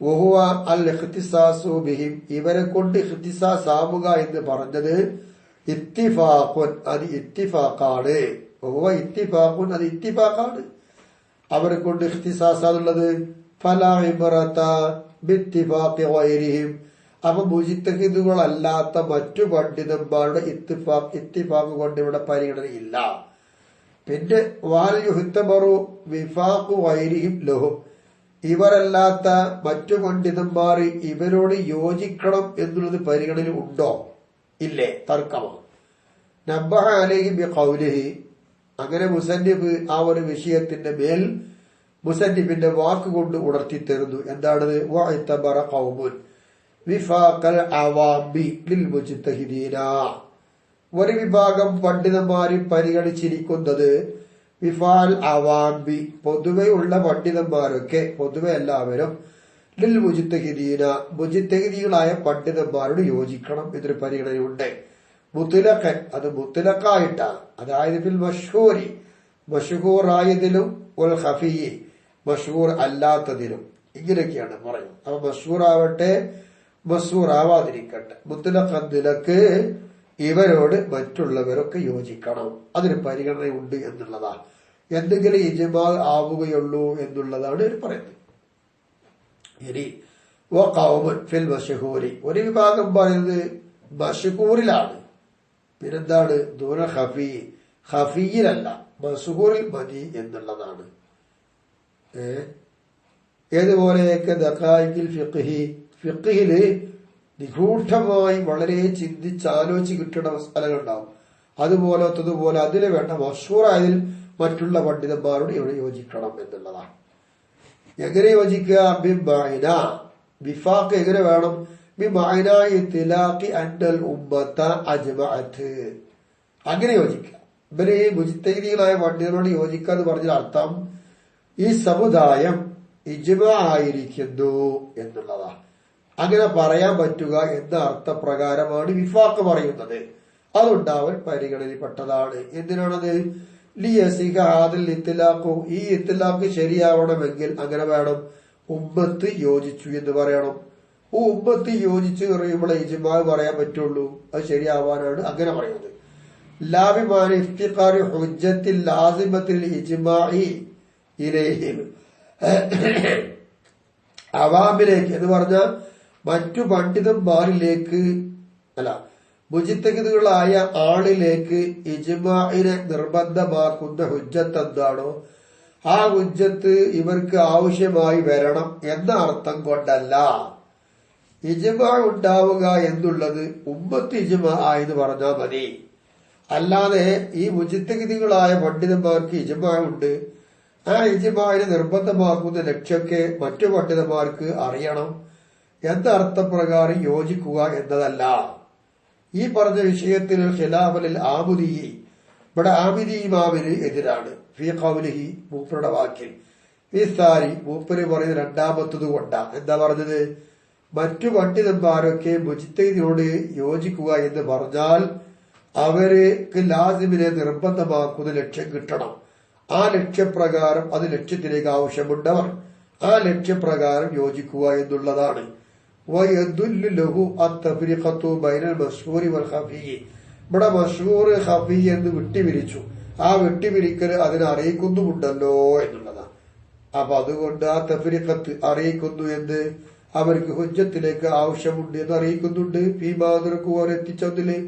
വഹുവ അൽ ഇഖ്തിസാസു ബിഹിം, ഇവരെ കൊണ്ട് ഇഖ്തിസാസ് ആവുക എന്ന് പറഞ്ഞത് ഇത്തിഫാഖുൻ, അത് ഇത്തിഫാഖാണ്. വഹുവ ഇത്തിഫാഖുൻ, അത് ഇത്തിഫാഖാണ്. അവരെ കൊണ്ട് ഇഖ്തിസാസ് ആണുള്ളത്. ഫലാ ഇബ്റത ബിത്തിഫാഖി ഗൈരിഹിം, അപ്പൊ മുജ്തഹിദുകളല്ലാത്ത മറ്റു പണ്ഡിതന്മാരുടെ ഇത്തിഫാഖ് കൊണ്ട് ഇവിടെ പരിഗണനയില്ല. പിന്നെ വാൽ യുഹ്തബറു വിഫാഖു ഗൈരിഹിം ലഹും, ഇവരല്ലാത്ത മറ്റു പണ്ഡിതന്മാർ ഇവരോട് യോജിക്കണം എന്നുള്ളത് പരിഗണന ഉണ്ടോ? ഇല്ലേ, തർക്കമാണ്. നബ്ബഹ അലൈഹി ബിഖൗലിഹി, അങ്ങനെ മുസന്നിഫ് ആ ഒരു വിഷയത്തിന്റെ മേൽ മുസന്നിഫിന്റെ വാക്കുകൊണ്ട് ഉണർത്തി തരുന്നു. എന്താണത്? വഅതബറ ഖൗമുൻ വിഫാഖൽ അവാമി ലിൽ മുജ്തഹിദീന, ഒരു വിഭാഗം പണ്ഡിതന്മാര് പരിഗണിച്ചിരിക്കുന്നത് വിഫാൽ അവാമി, പൊതുവെയുള്ള പണ്ഡിതന്മാരൊക്കെ, പൊതുവെ എല്ലാവരും ലിൽ മുജ്തഹിദീന, മുജ്തഹിദികളായ പണ്ഡിതന്മാരോട് യോജിക്കണം എന്നൊരു പരിഗണനയുണ്ട്. മുത്ലഖൻ, അത് മുത്ലഖായിട്ടാണ്. അതായത് ഫിൽ മഷ്ഹൂരി, മഷ്ഹൂറായതിലും വൽ ഖഫീ, മഷ്ഹൂർ അല്ലാത്തതിലും, ഇങ്ങനെയൊക്കെയാണ് പറയുന്നത്. അപ്പൊ മഷ്ഹൂർ ആവട്ടെ മഷ്ഹൂർ ആവാതിരിക്കട്ടെ, മുത്ലഖൻ നിലക്ക് ഇവരോട് മറ്റുള്ളവരൊക്കെ യോജിക്കണം, അതിന് പരിഗണനയുണ്ട് എന്നുള്ളതാണ്. എന്തെങ്കിലും ഇജ്മാ ആവുകയുള്ളൂ എന്നുള്ളതാണ് ഇവർ പറയുന്നത്. ഇനി വഖൗമുൻ ഫിൽ മഷ്ഹൂരി, ഒരു വിഭാഗം പറയുന്നത് മഷ്ഹൂറിലാണ്. പിന്നെന്താണ്? ദൂന ഖഫീ, ഖഫീയിലല്ല, മഷ്ഹൂറിൽ മതി എന്നുള്ളതാണ്. ഏതുപോലെയൊക്കെ ദഖായിഖിൽ ഫിഖ്ഹി, ഫിഖ്ഹില് നിഗൂഢമായി വളരെ ചിന്തിച്ചാലോചിച്ച് കിട്ടുന്ന മസലകളുണ്ടാവും. അതുപോലത്തതുപോലെ അതിന് വേണ്ട മഷ്ഹൂറായതിൽ മറ്റുള്ള പണ്ഡിതന്മാരോട് ഇവിടെ യോജിക്കണം എന്നുള്ളതാണ്. എങ്ങനെ യോജിക്കുക? ബിമഅന, വിഫാഖ് എങ്ങനെ വേണം? ബിമഅന ഇത്ലാഖി അന്നൽ ഉമ്മത അജ്മഅത്, അങ്ങനെ യോജിക്കുക. ഇവര് മുജ്തഹിദികളായ പണ്ഡിതരോട് യോജിക്കുക എന്ന് പറഞ്ഞ അർത്ഥം ഈ സമുദായം ഇജ്മാ ആയിരിക്കുന്നു എന്നുള്ളതാണ്. അങ്ങനെ പറയാൻ പറ്റുക എന്ന അർത്ഥപ്രകാരമാണ് വിഫാഖ് പറയുന്നത്. അതുണ്ടാവൻ പരിഗണനപ്പെട്ടതാണ്. എന്തിനാണത്? ലിയസിക ഹാദിൽ ഇത്ലാഖു, ഈ ഇത്ലാഖ് ശരിയാവണമെങ്കിൽ അങ്ങനെ വേണം, ഉമ്മത്ത് യോജിച്ചു എന്ന് പറയണം. ഉമ്മത്ത് യോജിച്ചു പറയുമ്പോൾ ഇജ്മാ പറയാൻ പറ്റുള്ളൂ, അത് ശരിയാവാനാണ് അങ്ങനെ പറയുന്നത്. ലാബിമാന ഇഫ്തിഖാരി ഹുജ്ജത്തിൽ ലാസിമത്തിൽ ഇജ്മാഇ ഇലൈഹിം, അവാമിലേക്ക് എന്ന് പറഞ്ഞാൽ മറ്റു പണ്ഡിതന്മാരിലേക്ക് അല്ല, മുജ്തഹിദുകളായ ആളിലേക്ക് ഇജ്മാഇനെ നിർബന്ധമാക്കുന്ന ഹുജ്ജത്ത് എന്താണോ ആ ഹുജ്ജത്ത് ഇവർക്ക് ആവശ്യമായി വരണം എന്ന അർത്ഥം കൊണ്ടല്ല ഇജ്മാ ഉണ്ടാവുക എന്നുള്ളത്. ഉമ്മത്ത് ഇജ്മാ എന്ന് പറഞ്ഞാൽ മതി. അല്ലാതെ ഈ മുജ്തഹിദുകളായ പണ്ഡിതന്മാർക്ക് ഇജ്മാ ഉണ്ട്, ആ ഇജ്മാഇനെ നിർബന്ധമാക്കുന്ന ലക്ഷ്യമൊക്കെ മറ്റു പണ്ഡിതന്മാർക്ക് അറിയണം എന്ന അർത്ഥപ്രകാരം യോജിക്കുക എന്നതല്ല. ഈ പറഞ്ഞ വിഷയത്തിൽ ഖിലാഫലിൽ ആമുദി, ഇവിടെ ആമിദി ഇമാമിന് എതിരാണ്. ഫീ ഖൗലിഹി, മൂപ്പരുടെ വാക്കിൽ. ഈ സാരി മൂപ്പര് പറയുന്നത് രണ്ടാമത്തത് കൊണ്ടാ. എന്താ പറഞ്ഞത്? മറ്റു പണ്ഡിതന്മാരൊക്കെ മുജ്തഹിദിനോട് യോജിക്കുക എന്ന് പറഞ്ഞാൽ അവർക്ക് ലാസിമിനെ നിർബന്ധമാക്കുന്ന ലക്ഷ്യം കിട്ടണം. ആ ലക്ഷ്യപ്രകാരം, അത് ലക്ഷ്യത്തിലേക്ക് ആവശ്യമുണ്ടവർ ആ ലക്ഷ്യപ്രകാരം യോജിക്കുക എന്നുള്ളതാണ്. ഇവിടെ മഷ്ഹൂർ ഖഫീ എന്ന് വിട്ടുപിരിച്ചു. ആ വിട്ടുപിരിക്കൽ അതിനെ അറിയിക്കുന്നുമുണ്ടല്ലോ എന്നുള്ളതാണ്. അപ്പൊ അതുകൊണ്ട് ആ തഫ്രീഖത്ത് അറിയിക്കുന്നു എന്ന് അവർക്ക് ഹുജ്ജത്തിലേക്ക് ആവശ്യമുണ്ട് എന്ന് അറിയിക്കുന്നുണ്ട്. ഫീമാതുരക്കു അവരെത്തിച്ചൊന്നില്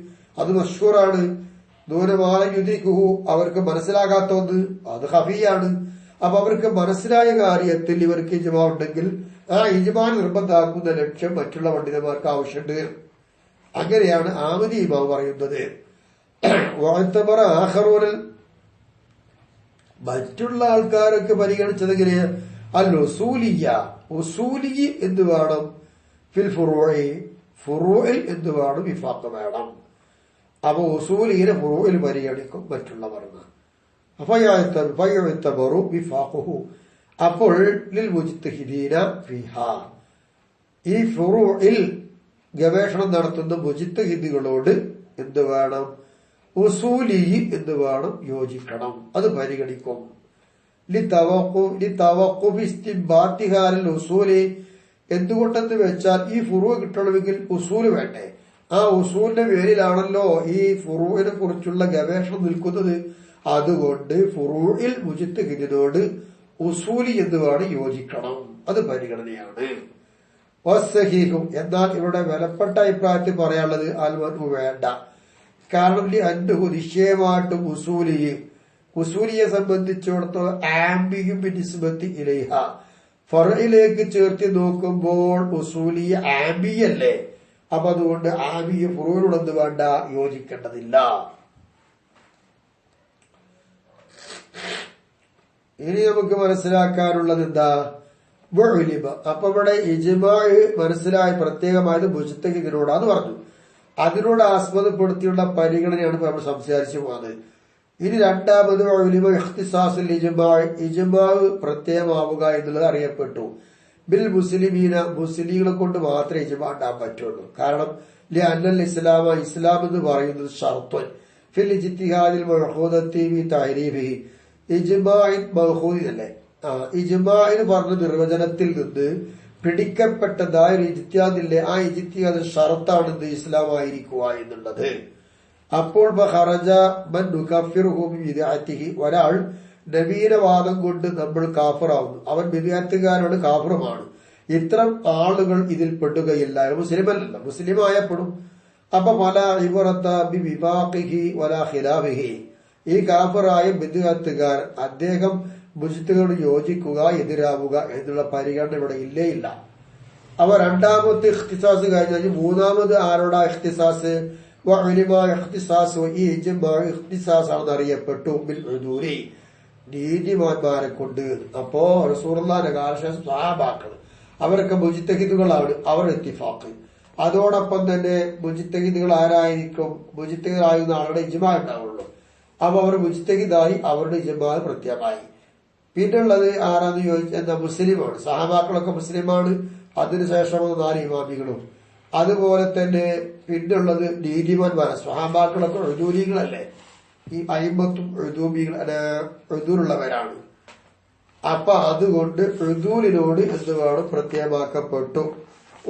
അത് മഷ്ഹൂറാണ്. ദൂരമായുദിക്കുഹു, അവർക്ക് മനസ്സിലാകാത്ത ഒന്ന്, അത് ഖഫീയാണ്. അപ്പൊ അവർക്ക് മനസ്സിലായ കാര്യത്തിൽ ഇവർക്ക് ഇജ്മാ ഉണ്ടെങ്കിൽ ആ ഇജ്മാ നിർബന്ധമാക്കുന്ന ലക്ഷ്യം മറ്റുള്ള പണ്ഡിതന്മാർക്ക് ആവശ്യമുണ്ട്. അങ്ങനെയാണ് ആമദി ഇമാം പറയുന്നത്. ആഖറൂനൽ, മറ്റുള്ള ആൾക്കാരൊക്കെ പരിഗണിച്ചത് എങ്ങനെയാ? അൽ ഉസൂലിയ ഉസൂലി എന്ത് വേണം, ഫിൽ ഫുറൂഇ ഫുറൂഇൽ എന്ത് വേണം, വിഫാഖ് വേണം. അപ്പൊ ഉസൂലിനെ ഫുറൂഇൽ പരിഗണിക്കും മറ്റുള്ളവർക്ക്. ഫയഅ്തബറു വിഫാഖുഹു. അപ്പോൾ ലിൽ മുജ്തഹിദീന ഫിഹാ, ഈ ഫുറൂഇൽ ഗവേഷണം നടത്തുന്ന മുജ്തഹിദുകളോട് എന്ത് വേണം, ഉസൂലി എന്ത് വേണം, യോജിക്കണം, അത് പരിഗണിക്കും. ഉസൂലി എന്തുകൊണ്ടെന്ന് വെച്ചാൽ ഈ ഫുറൂ കിട്ടണമെങ്കിൽ ഉസൂല് വേണ്ടേ, ആ ഉസൂലിന്റെ പേരിലാണല്ലോ ഈ ഫുറൂവിനെ കുറിച്ചുള്ള ഗവേഷണം നിൽക്കുന്നത്. അതുകൊണ്ട് ഫുറൂഇൽ മുജ്തഹിദിനോട് ഉസൂലി എന്ന് വേണം യോജിക്കണം, അത് പരിഗണനയാണ്. വസ്സഹീഹും, എന്നാൽ ഇവിടെ വിലപ്പെട്ട അഭിപ്രായത്തിൽ പറയാനുള്ളത് അൽമൻഹു വേണ്ട. കാരണം അൻഹു നിശ്ചയമായിട്ടും ഉസൂലിയെ സംബന്ധിച്ചിടത്തോളം ആംബിയും നിസ്ബത്തി ഇലൈഹ, ഫറയിലേക്ക് ചേർത്തി നോക്കുമ്പോൾ ഉസൂലിയ ആംബിയല്ലേ. അപ്പൊ അതുകൊണ്ട് ആംബിയ ഫുറൂനോടൊന്ന് വേണ്ട, യോജിക്കേണ്ടതില്ല. ഇനി നമുക്ക് മനസ്സിലാക്കാനുള്ളത് എന്താ, അപ്പൊ ഇവിടെ ഇജ്മാ മനസ്സിലായി പ്രത്യേകമായത് മുജ്തഹിദിനോടാന്ന് പറഞ്ഞു. അതിനോട് ആസ്പദപ്പെടുത്തിയുള്ള പരിഗണനയാണ് ഇപ്പൊ നമ്മൾ സംസാരിച്ചു പോകുന്നത്. ഇനി രണ്ടാമത് ഇഖ്തിസാസുൽ ഇജ്മാ പ്രത്യേകമാവുക എന്നുള്ളത് അറിയപ്പെട്ടു. ബിൽ മുസ്ലിമീന, മുസ്ലിങ്ങളെ കൊണ്ട് മാത്രമേ ഇജ്മാ ഉണ്ടാകാൻ പറ്റുള്ളൂ. കാരണം അന്നൽ ഇസ്ലാം എന്ന് പറയുന്നത് ഷർത്തുൻ ഫിൽ ഇജ്തിഹാദിൽ മഅഖൂദത്തി ബി തഅരീഫിഹി, ഇജ്മാഇൻ മഅഖൂദിനല്ലേ. ഇജ്മാഇന് പറഞ്ഞ നിർവചനത്തിൽ നിന്ന് പിടിക്കപ്പെട്ടതായ ഒരു ഇജ്തിഹാദില്ലേ, ആ ഇജ്തിഹാദ് ഷർത്താണെന്ന് ഇസ്ലാം ആയിരിക്കുക എന്നുള്ളത്. അപ്പോൾ ഒരാൾ നവീനവാദം കൊണ്ട് നമ്മൾ കാഫറാവുന്നു, അവൻ ബിദ്അത്തുകാരനാണ്, കാഫറുമാണ്. ഇത്തരം ആളുകൾ ഇതിൽ പെടുകയില്ല, മുസ്ലിമല്ല, മുസ്ലിം ആയപ്പെടും. അപ്പൊ പല ഇവറത്ത ബിവിഫാഖിഹി വലാ ഖിലാഫിഹി, ഈ കാഫറായ ബിദ്അത്തുകാരൻ അദ്ദേഹം മുജ്തഹിദിനോട് യോജിക്കുക, എതിരാവുക എന്നുള്ള പരിഗണന ഇവിടെ ഇല്ലേ ഇല്ല. അവ രണ്ടാമത്തെ ഇഖ്തിസാസ് കഴിഞ്ഞാൽ മൂന്നാമത് ആരോടാ ഇഖ്തിസാസ്, ഈ ഇഖ്തിസാസ് ആണെന്ന് അറിയപ്പെട്ടു ബിൽ ഉദൂരി, നീതിമാന്മാരെ കൊണ്ട്. അപ്പോ റസൂലുള്ളാഹിന്റെ കാലശേഷം സ്വഹാബാക്കൾ അവരൊക്കെ മുജ്തഹിദുകളാണ്, അവർ ഇത്തിഫാഖ്. അതോടൊപ്പം തന്നെ മുജ്തഹിദുകൾ ആരായിരിക്കും, മുജ്തഹിദായിരുന്ന ആളുടെ ഇജ്മാ ഉണ്ടാവുള്ളൂ. അപ്പൊ അവർ മുജ്തഹിദായി, അവരുടെ ഇജ്മാ പ്രത്യേകമായി. പിന്നുള്ളത് ആരാന്ന് ചോദിച്ചാൽ എന്താ, മുസ്ലിമാണ്. സഹാബാക്കളൊക്കെ മുസ്ലിമാണ്, അതിനുശേഷം 4 ഇമാമികളും. അതുപോലെ തന്നെ പിന്നുള്ളത് നീതിമാന്മാരാണ്. സ്വഹാബാക്കളൊക്കെ ഉദൂലികളല്ലേ, ഈ അയിമത്തും ഉദൂലുള്ളവരാണ്. അപ്പൊ അതുകൊണ്ട് ഉദൂലിനോട് എന്ത് വേണം, പ്രത്യേകമാക്കപ്പെട്ടു.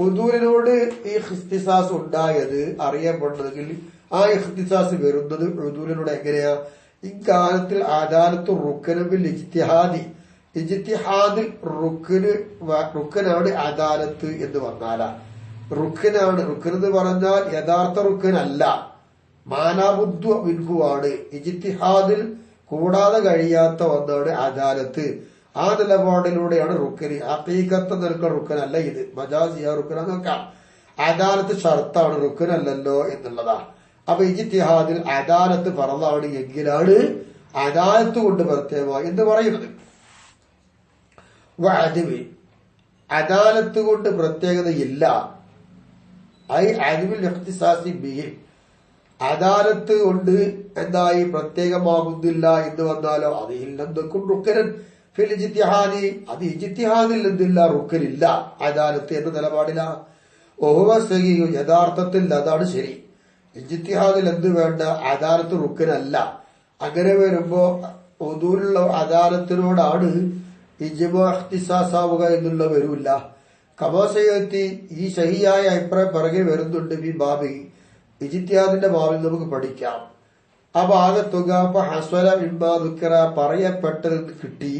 ഉദൂലിനോട് ഈ ഇഖ്തിസാസ് ഉണ്ടായത് അറിയപ്പെടുന്നതെങ്കിൽ ആ ഇഖ്തിസാസ് വരുന്നത് ഉദൂലിനോട് എങ്ങനെയാ, ഇക്കാലത്തിൽ അദാലത്ത് റുക്കനബിൽ ഇജ്തിഹാദി, ഇജ്തിഹാദിൽ റുക്കനാണ് അദാലത്ത് എന്ന് വന്നാലാ. റുക്കനാണ്, റുക്കൻ എന്ന് പറഞ്ഞാൽ യഥാർത്ഥ റുക്കനല്ല, മാനാബുദ്ധ മിൻഹുവാണ്. ഇജ്തിഹാദിൽ കൂടാതെ കഴിയാത്ത ഒന്നാണ് അദാലത്ത്. ആ നിലപാടിലൂടെയാണ് റുക്കന്. ഹഖീഖത്ത് നിൽക്കുന്ന റുക്കനല്ല ഇത്, മജാസിയ റുക്കൻ നോക്കാം. അദാലത്ത് ഷർത്താണ്, റുക്കനല്ലല്ലോ എന്നുള്ളതാ. അപ്പൊ ഇജ്തിഹാദിൽ അദാലത്ത് ഫർളാണ് എങ്കിലാണ് അദാലത്ത് കൊണ്ട് പ്രത്യേകമായി എന്ന് പറയുന്നത്. അദാലത്ത് കൊണ്ട് പ്രത്യേകതയില്ല, അദാലത്ത് കൊണ്ട് എന്തായി പ്രത്യേകമാകുന്നില്ല എന്ന് വന്നാലോ, അത് ഇല്ലെന്തൊക്കെ റുക്കനൻ ഫിൽ ഇജ്തിഹാദി, അത് ഇജ്തിഹാദിൽ എന്തില്ല, റുക്കനില്ല അദാലത്ത് എന്ന നിലപാടില. ഓഹുവ സഹീഹ്, യഥാർത്ഥത്തിൽ അതാണ് ശരി. ഇജ്തിഹാദിൽ എന്ത് വേണ്ട, അദാലത്ത് റുക്കനല്ല. അങ്ങനെ വരുമ്പോ ഉദൂലുള്ള അദാലത്തിനോടാണ് ഇജ്മാ ഇഖ്തിസാസാവുക എന്നുള്ള വരൂല്ല. കമാസയത്തി, ഈ ശഹിയായ അഭിപ്രായം പിറകെ വരുന്നുണ്ട്. ഈ ബാബി ഇജ്തിഹാദിന്റെ ബാബിൽ നമുക്ക് പഠിക്കാം. ആ ഭാഗത്തുക ഹസ്വല ബിംബാദുക്കറ പറയപ്പെട്ടത് കിട്ടി.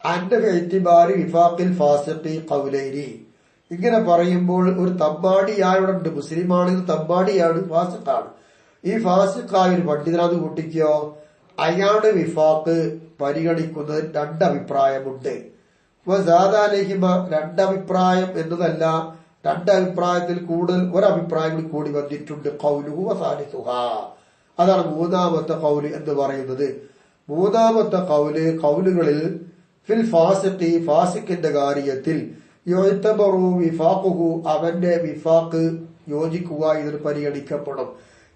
അന്റെ എത്തിബാരി വിഫാഖിൽ ഫാസിഖി ഖൗലൈനി, ഇങ്ങനെ പറയുമ്പോൾ ഒരു തമ്മാടിയായുണ്ട്, മുസ്ലിമാണെങ്കിൽ തമ്മാടിയാണ്, ഫാസിഖാണ്. ഈ ഫാസിഖായ ഒരു പണ്ഡിതനാന്ന് കൂട്ടിക്കോ, അയാളുടെ വിഫാഖ് പരിഗണിക്കുന്നത് 2 അഭിപ്രായമുണ്ട്. സാധാരണ 2 അഭിപ്രായം എന്നതല്ല, 2 അഭിപ്രായത്തിൽ കൂടുതൽ ഒരഭിപ്രായം കൂടി വന്നിട്ടുണ്ട്. ഖൗലുഹു വസാലിസുഹാ, അതാണ് മൂന്നാമത്തെ ഖൗല് എന്ന് പറയുന്നത്. മൂന്നാമത്തെ ഖൗലുകളിൽ ഫിൽ ഫാസിഖി ഫാസിഖിന്റെ കാര്യത്തിൽ യുഅ്തബറു വിഫാഖുഹു അവന്റെ വിഫാഖ് യോജിക്കുക ഇതിന് പരിഗണിക്കപ്പെടും.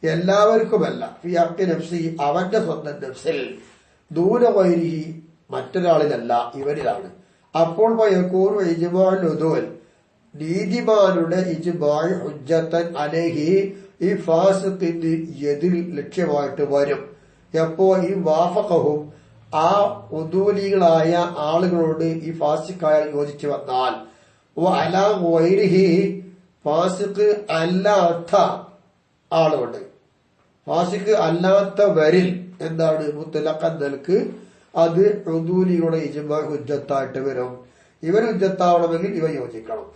എല്ലാവർക്കുമല്ല. ഫി ഹഖ്ഖി നഫ്സി അവന്റെ സ്വന്തം നഫ്സിൽ, ദൂന ഗൈരിഹി മറ്റൊരാളിലല്ല, ഇവരിലാണ്. അപ്പോൾ വയകൂനു ഇജ്മാഉൽ ഉദൂൽ നീതിമാനുടെ ഇജ്മാഉ ഹുജ്ജത്തൻ അലൈഹി ഈ ഫാസിഖിന്റെ എതിർ ലക്ഷ്യമായിട്ട് വരും. എപ്പോ ഈ വാഫഖഹും ആ ഉദൂലികളായ ആളുകളോട് ഈ ഫാസിഖായ യോജിച്ചു വന്നാൽ അലാ ഗൈരിഹി ഫാസിഖ് അല്ലാത്ത ആളുണ്ട്, ഫാസിഖ് അല്ലാത്തവരിൽ എന്താണ് മുത്തലഖൻ നൽക്ക് അത് ഉദൂലിയുടെ ഇജ്മാഉ ഹുജ്ജത്തായിട്ട് വരും. ഇവർ ഹുജ്ജത്താവണമെങ്കിൽ ഇവ യോജിക്കണം.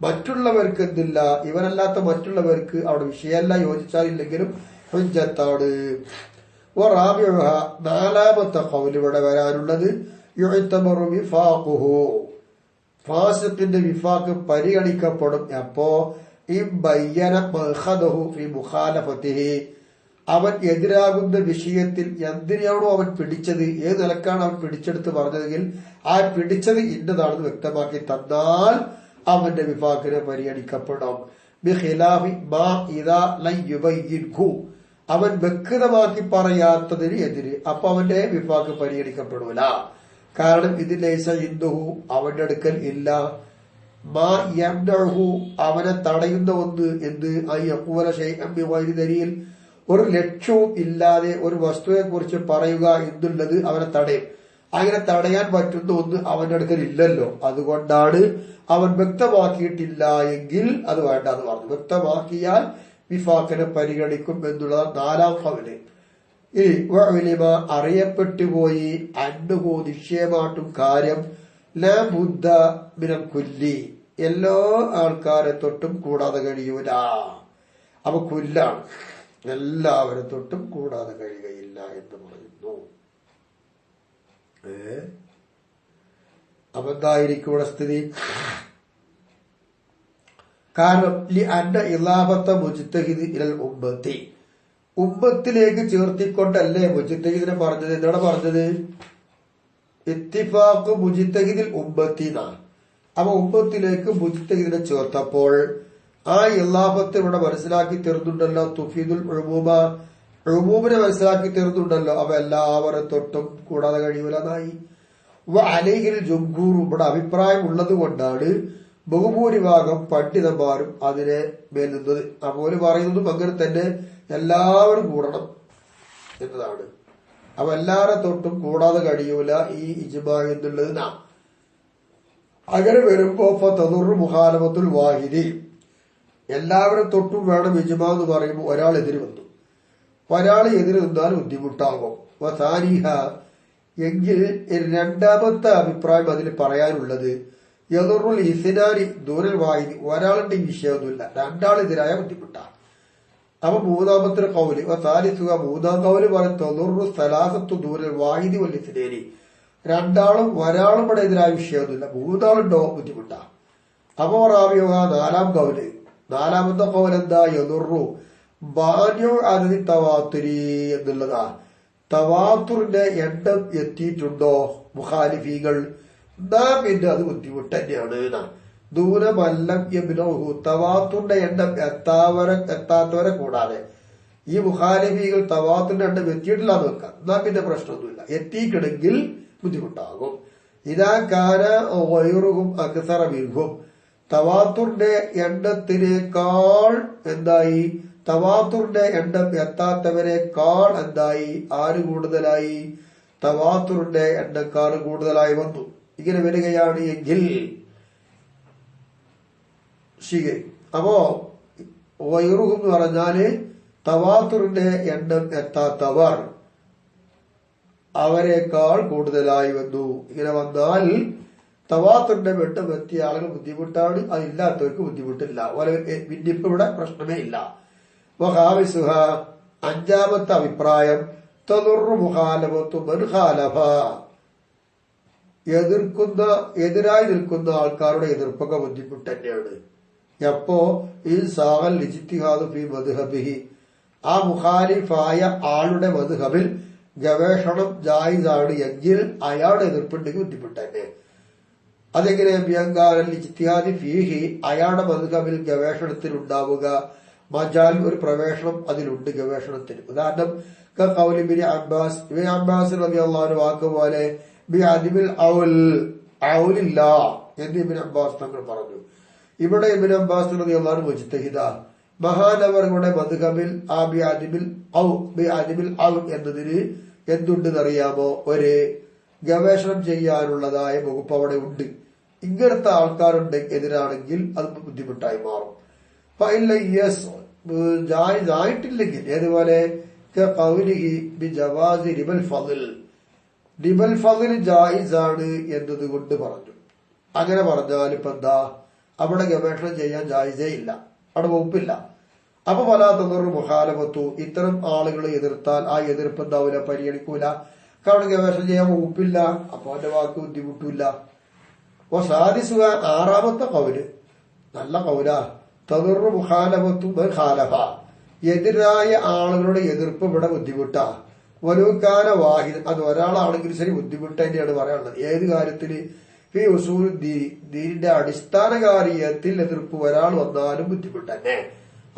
മറ്റുള്ളവർക്ക് എന്തില്ല, ഇവരല്ലാത്ത മറ്റുള്ളവർക്ക് അവിടെ വിഷയമല്ല, യോജിച്ചാലില്ലെങ്കിലും ഹുജ്ജത്താണ്. നാലാമത്തെ ഖൗല് ഇവിടെ വരാനുള്ളത് യുഅ്തബറു വിഫാഖുഹു ഫാസിഖിന്റെ വിഫാഖ് പരിഗണിക്കപ്പെടും. അപ്പോ ഈ ബയ്യന മഖദഹു ഫി മുഖാലഫതിഹി അവൻ എതിരാകുന്ന വിഷയത്തിൽ എന്തിനാണോ അവൻ പിടിച്ചത്, ഏത് നിലക്കാണ് അവൻ പിടിച്ചെടുത്ത് പറഞ്ഞതെങ്കിൽ ആ പിടിച്ചത് ഇന്നതാണെന്ന് വ്യക്തമാക്കി തന്നാൽ അവന്റെ വിഫാഖിനെ പരിഗണിക്കപ്പെടും. ബിഖിലാഫി മാ ഇദാ ലൻ യുബയ്യിൻഹു അവൻ വ്യക്തമാക്കി പറയാത്തതിന് എതിര്, അപ്പൊ അവന്റെ വിഫാഖ് പരിഗണിക്കപ്പെടൂല. കാരണം ഇത് ലൈസ ഇൻദഹു അവന്റെ അടുക്കൽ ഇല്ല, മാ യംനഉഹു അവനെ തടയുന്ന ഒന്ന് എന്ത് അയ്യഖൂല ശൈഅൻ ബിഗൈരി ദലീൽ ഒരു ലക്ഷ്യവും ഇല്ലാതെ ഒരു വസ്തുവിനെ കുറിച്ച് പറയുക എന്നുള്ളത് അവനെ തടയും. അങ്ങനെ തടയാൻ പറ്റുന്ന ഒന്ന് അവന്റെ അടുക്കൽ ഇല്ലല്ലോ. അതുകൊണ്ടാണ് അവൻ വ്യക്തമാക്കിയിട്ടില്ല എങ്കിൽ അത് വേണ്ട എന്ന് പറഞ്ഞു. വ്യക്തമാക്കിയാൽ വിഫാഖിനെ പരിഗണിക്കും എന്നുള്ളതാണ് നാലാം ഖൗല്. ഇനി വഉലിമ അറിയപ്പെട്ടുപോയി അന്നഹു നിശ്ചയമായിട്ടും കാര്യം ലാ ബുദ്ദ മിനൽ കുല്ലി എല്ലാ ആൾക്കാരെ തൊട്ടും കൂടാതെ കഴിയൂല. അപ്പൊ കുല്ലാണ്, എല്ലാവരെ തൊട്ടും കൂടാതെ കഴിയുകയില്ല എന്ന് പറയുന്നു. അപ്പൊ എന്തായിരിക്കും ഇവിടെ സ്ഥിതി? കാരണം അന്ന ഇലാബത്ത മുജ്തഹിദ് ഇലൽ ഉമ്മത്തി ഉമ്മത്തിലേക്ക് ചേർത്തിക്കൊണ്ടല്ലേ മുജ്തഹിദിനെ പറഞ്ഞത്. എന്താണ് പറഞ്ഞത്? ഇത്തിഫാഖ് മുജ്തഹിദിൽ ഉമ്മത്തി എന്നാണ്. അപ്പൊ ഉമ്മത്തിലേക്ക് മുജ്തഹിദിനെ ചേർത്തപ്പോൾ ആ ഇലാബത്ത് ഇവിടെ മനസ്സിലാക്കി തീർന്നുണ്ടല്ലോ. തുഫീദുൽ ഉമൂമ ഉമൂമിനെ മനസ്സിലാക്കി തീർന്നുണ്ടല്ലോ. അപ്പൊ എല്ലാവരെ തൊട്ടും കൂടാതെ കഴിയൂലെന്നായി. അലൈഹിൽ ജുംഹൂർ ഇവിടെ അഭിപ്രായം ഉള്ളത് കൊണ്ടാണ് ബഹുഭൂരിഭാഗം പണ്ഡിതന്മാരും അതിനെ മേൽ നിന്നത്. അതുപോലെ പറയുന്നതും അങ്ങനെ തന്നെ എല്ലാവരും കൂടണം എന്നതാണ്. അപ്പൊ എല്ലാവരെ തൊട്ടും കൂടാതെ കഴിയൂല ഈ ഇജ്മാ എന്നുള്ളത്. നാം അങ്ങനെ വരുമ്പോ തദുറു മുഖാലഫത്തുൽ വാഹിദി എല്ലാവരും തൊട്ടും വേണം ഇജ്മാ എന്ന് പറയുമ്പോൾ ഒരാൾ എതിര് വന്നു, ഒരാൾ എതിര് നിന്നാൽ ബുദ്ധിമുട്ടാകും. വസാനിഹ എങ്കിൽ രണ്ടാമത്തെ അഭിപ്രായം അതിൽ പറയാനുള്ളത് യദുറുൽ ഇസ്നാനി ദൂരൽ വാഹിദി ഒരാളുടെ വിഷയമൊന്നുമില്ല, രണ്ടാളെതിരായ ബുദ്ധിമുട്ടാണ്. അപ്പൊ മൂന്നാമത്തെ കൗല് വസാലിസുക മൂന്നാം കൗല് പറയും തദുറു സലാസത്തു ദൂരൽ വാഹിദി വൽ ഇസ്നാനി രണ്ടാളും ഒരാളും ഇവിടെ എതിരായ വിഷയമൊന്നുമില്ല, മൂന്നാളുണ്ടോ ബുദ്ധിമുട്ടാണ്. അപ്പോ റാബിയുക നാലാം കൗല് നാലാമത്തെ കൗല് എന്താ യദുറു ബാന്യോ അനതി തവാത്തുരി എന്നുള്ളതാ. തവാത്തുറിന്റെ എണ്ണം എത്തിയിട്ടുണ്ടോ മുഖാലിഫീകൾ എന്നാ പിന്നെ അത് ബുദ്ധിമുട്ട് തന്നെയാണ്. ദൂരമല്ലം യബ്നഹു തവാത്തുറിന്റെ എണ്ണം എത്താത്തവരെ കൂടാതെ ഈ മുഖാലിഫീകൾ തവാത്തുറിന്റെ എണ്ണം എത്തിയിട്ടില്ല എന്ന് വെക്കാം, എന്നാ പിന്നെ പ്രശ്നമൊന്നുമില്ല. എത്തിക്കണമെങ്കിൽ ബുദ്ധിമുട്ടാകും. ഇതാ കാന വൈറുഹും അക്സറ മിൻഹും തവാത്തുറിന്റെ എണ്ണത്തിനേക്കാൾ എന്തായി തവാത്തുറിന്റെ എണ്ണം എത്താത്തവരെക്കാൾ എന്തായി ആര് കൂടുതലായി തവാത്തുറിന്റെ എണ്ണക്കാർ കൂടുതലായി വന്നു. ഇങ്ങനെ വരികയാണ് എങ്കിൽ അപ്പോ വൈറുഹും എന്ന് പറഞ്ഞാല് തവാത്തുറിന്റെ എണ്ണം എത്താത്തവർ അവരെക്കാൾ കൂടുതലായി വന്നു. ഇങ്ങനെ വന്നാൽ തവാത്തുറിന്റെ എണ്ണം എത്തിയ ആളുകൾ ബുദ്ധിമുട്ടാണ്, അതില്ലാത്തവർക്ക് ബുദ്ധിമുട്ടില്ല. ഭിന്നിപ്പ് ഇവിടെ പ്രശ്നമേ ഇല്ല. വഹാവിസുഹ അഞ്ചാമത്തെ അഭിപ്രായം തദുറു മുഖാലഫത്തു മൻ ഖാലഫ എതിരായി നിൽക്കുന്ന ആൾക്കാരുടെ എതിർപ്പൊക്കെ ബുദ്ധിമുട്ട് തന്നെയാണ്. എപ്പോ ഈ സാഹൽ ഇജ്തിഹാദു ഫി മദ്ഹബിഹി ആ മുഖാലിഫായ ആളുടെ മദ്ഹബിൽ ഗവേഷണം ജായിസാണ് എങ്കിൽ അയാളുടെ എതിർപ്പുണ്ടെങ്കിൽ ബുദ്ധിമുട്ട് തന്നെ. അതെങ്ങനെ ബിയങ്കാരൽ ഇജ്തിഹാദി ഫീഹി അയാളുടെ മദ്ഹബിൽ ഗവേഷണത്തിൽ ഉണ്ടാവുക മജാൽ ഒരു പ്രവേശനം അതിലുണ്ട് ഗവേഷണത്തിന്. ഉദാഹരണം ഖൗലി ഇബ്നു അബ്ബാസ് ഇബ്നു അബ്ബാസ് റളിയല്ലാഹു അൻഹു വാക്കുപോലെ ബി അദിബിൽ ഔലില്ല എന്ന് ഇബ്നു അബ്ബാസ് തങ്ങൾ പറഞ്ഞു. ഇവിടെ ഇബ്നു അബ്ബാസ് റളിയല്ലാഹു അൻഹു മുജ്തഹിദ മഹാനവറുകളുടെ മദ്ഹബിൽ ആ ബി അദിബിൽ ഔ എന്നതിന് എന്തുണ്ടെന്നറിയാമോ? ഒരു ഗവേഷണം ചെയ്യാനുള്ളതായ വകുപ്പ് അവിടെ ഉണ്ട്. ഇങ്ങനത്തെ ആൾക്കാരുണ്ട് എതിരാണെങ്കിൽ അത് ബുദ്ധിമുട്ടായി മാറും. ജായിസായിട്ടില്ലെങ്കിൽ ഏതുപോലെ റിബൽ ഫളിൽ ജായിസാണ് എന്നതുകൊണ്ട് പറഞ്ഞു. അങ്ങനെ പറഞ്ഞാൽ ഇപ്പൊ എന്താ, അവിടെ ഗവേഷണം ചെയ്യാൻ ജായിസേ ഇല്ല, അവിടെ വകുപ്പില്ല. അപ്പൊ വലാത്തതൊരു മുഖാലഫത്തു ഇത്തരം ആളുകളെ എതിർത്താൽ ആ എതിർപ്പ് എന്താവൂല, പരിഗണിക്കൂല. അവിടെ ഗവേഷണം ചെയ്യാൻ വകുപ്പില്ല, അപ്പൊ അവന്റെ വാക്ക് ബുദ്ധിമുട്ടില്ല. അപ്പൊ സാധിസുക ആറാമത്തെ കൗല് നല്ല കൗല തദുറു മുഖാലഫത്തു ഖാലഫ എതിരായ ആളുകളുടെ എതിർപ്പ് ഇവിടെ ബുദ്ധിമുട്ടാ. വലൂക്കാന വാഹിദ് അത് ഒരാളാണെങ്കിൽ ശരി ബുദ്ധിമുട്ട് തന്നെയാണ് പറയാനുള്ളത്. ഏത് കാര്യത്തിന് ഈ ഉസൂൽ ദീനിന്റെ അടിസ്ഥാന കാര്യത്തിൽ എതിർപ്പ് ഒരാൾ വന്നാലും ബുദ്ധിമുട്ട് തന്നെ.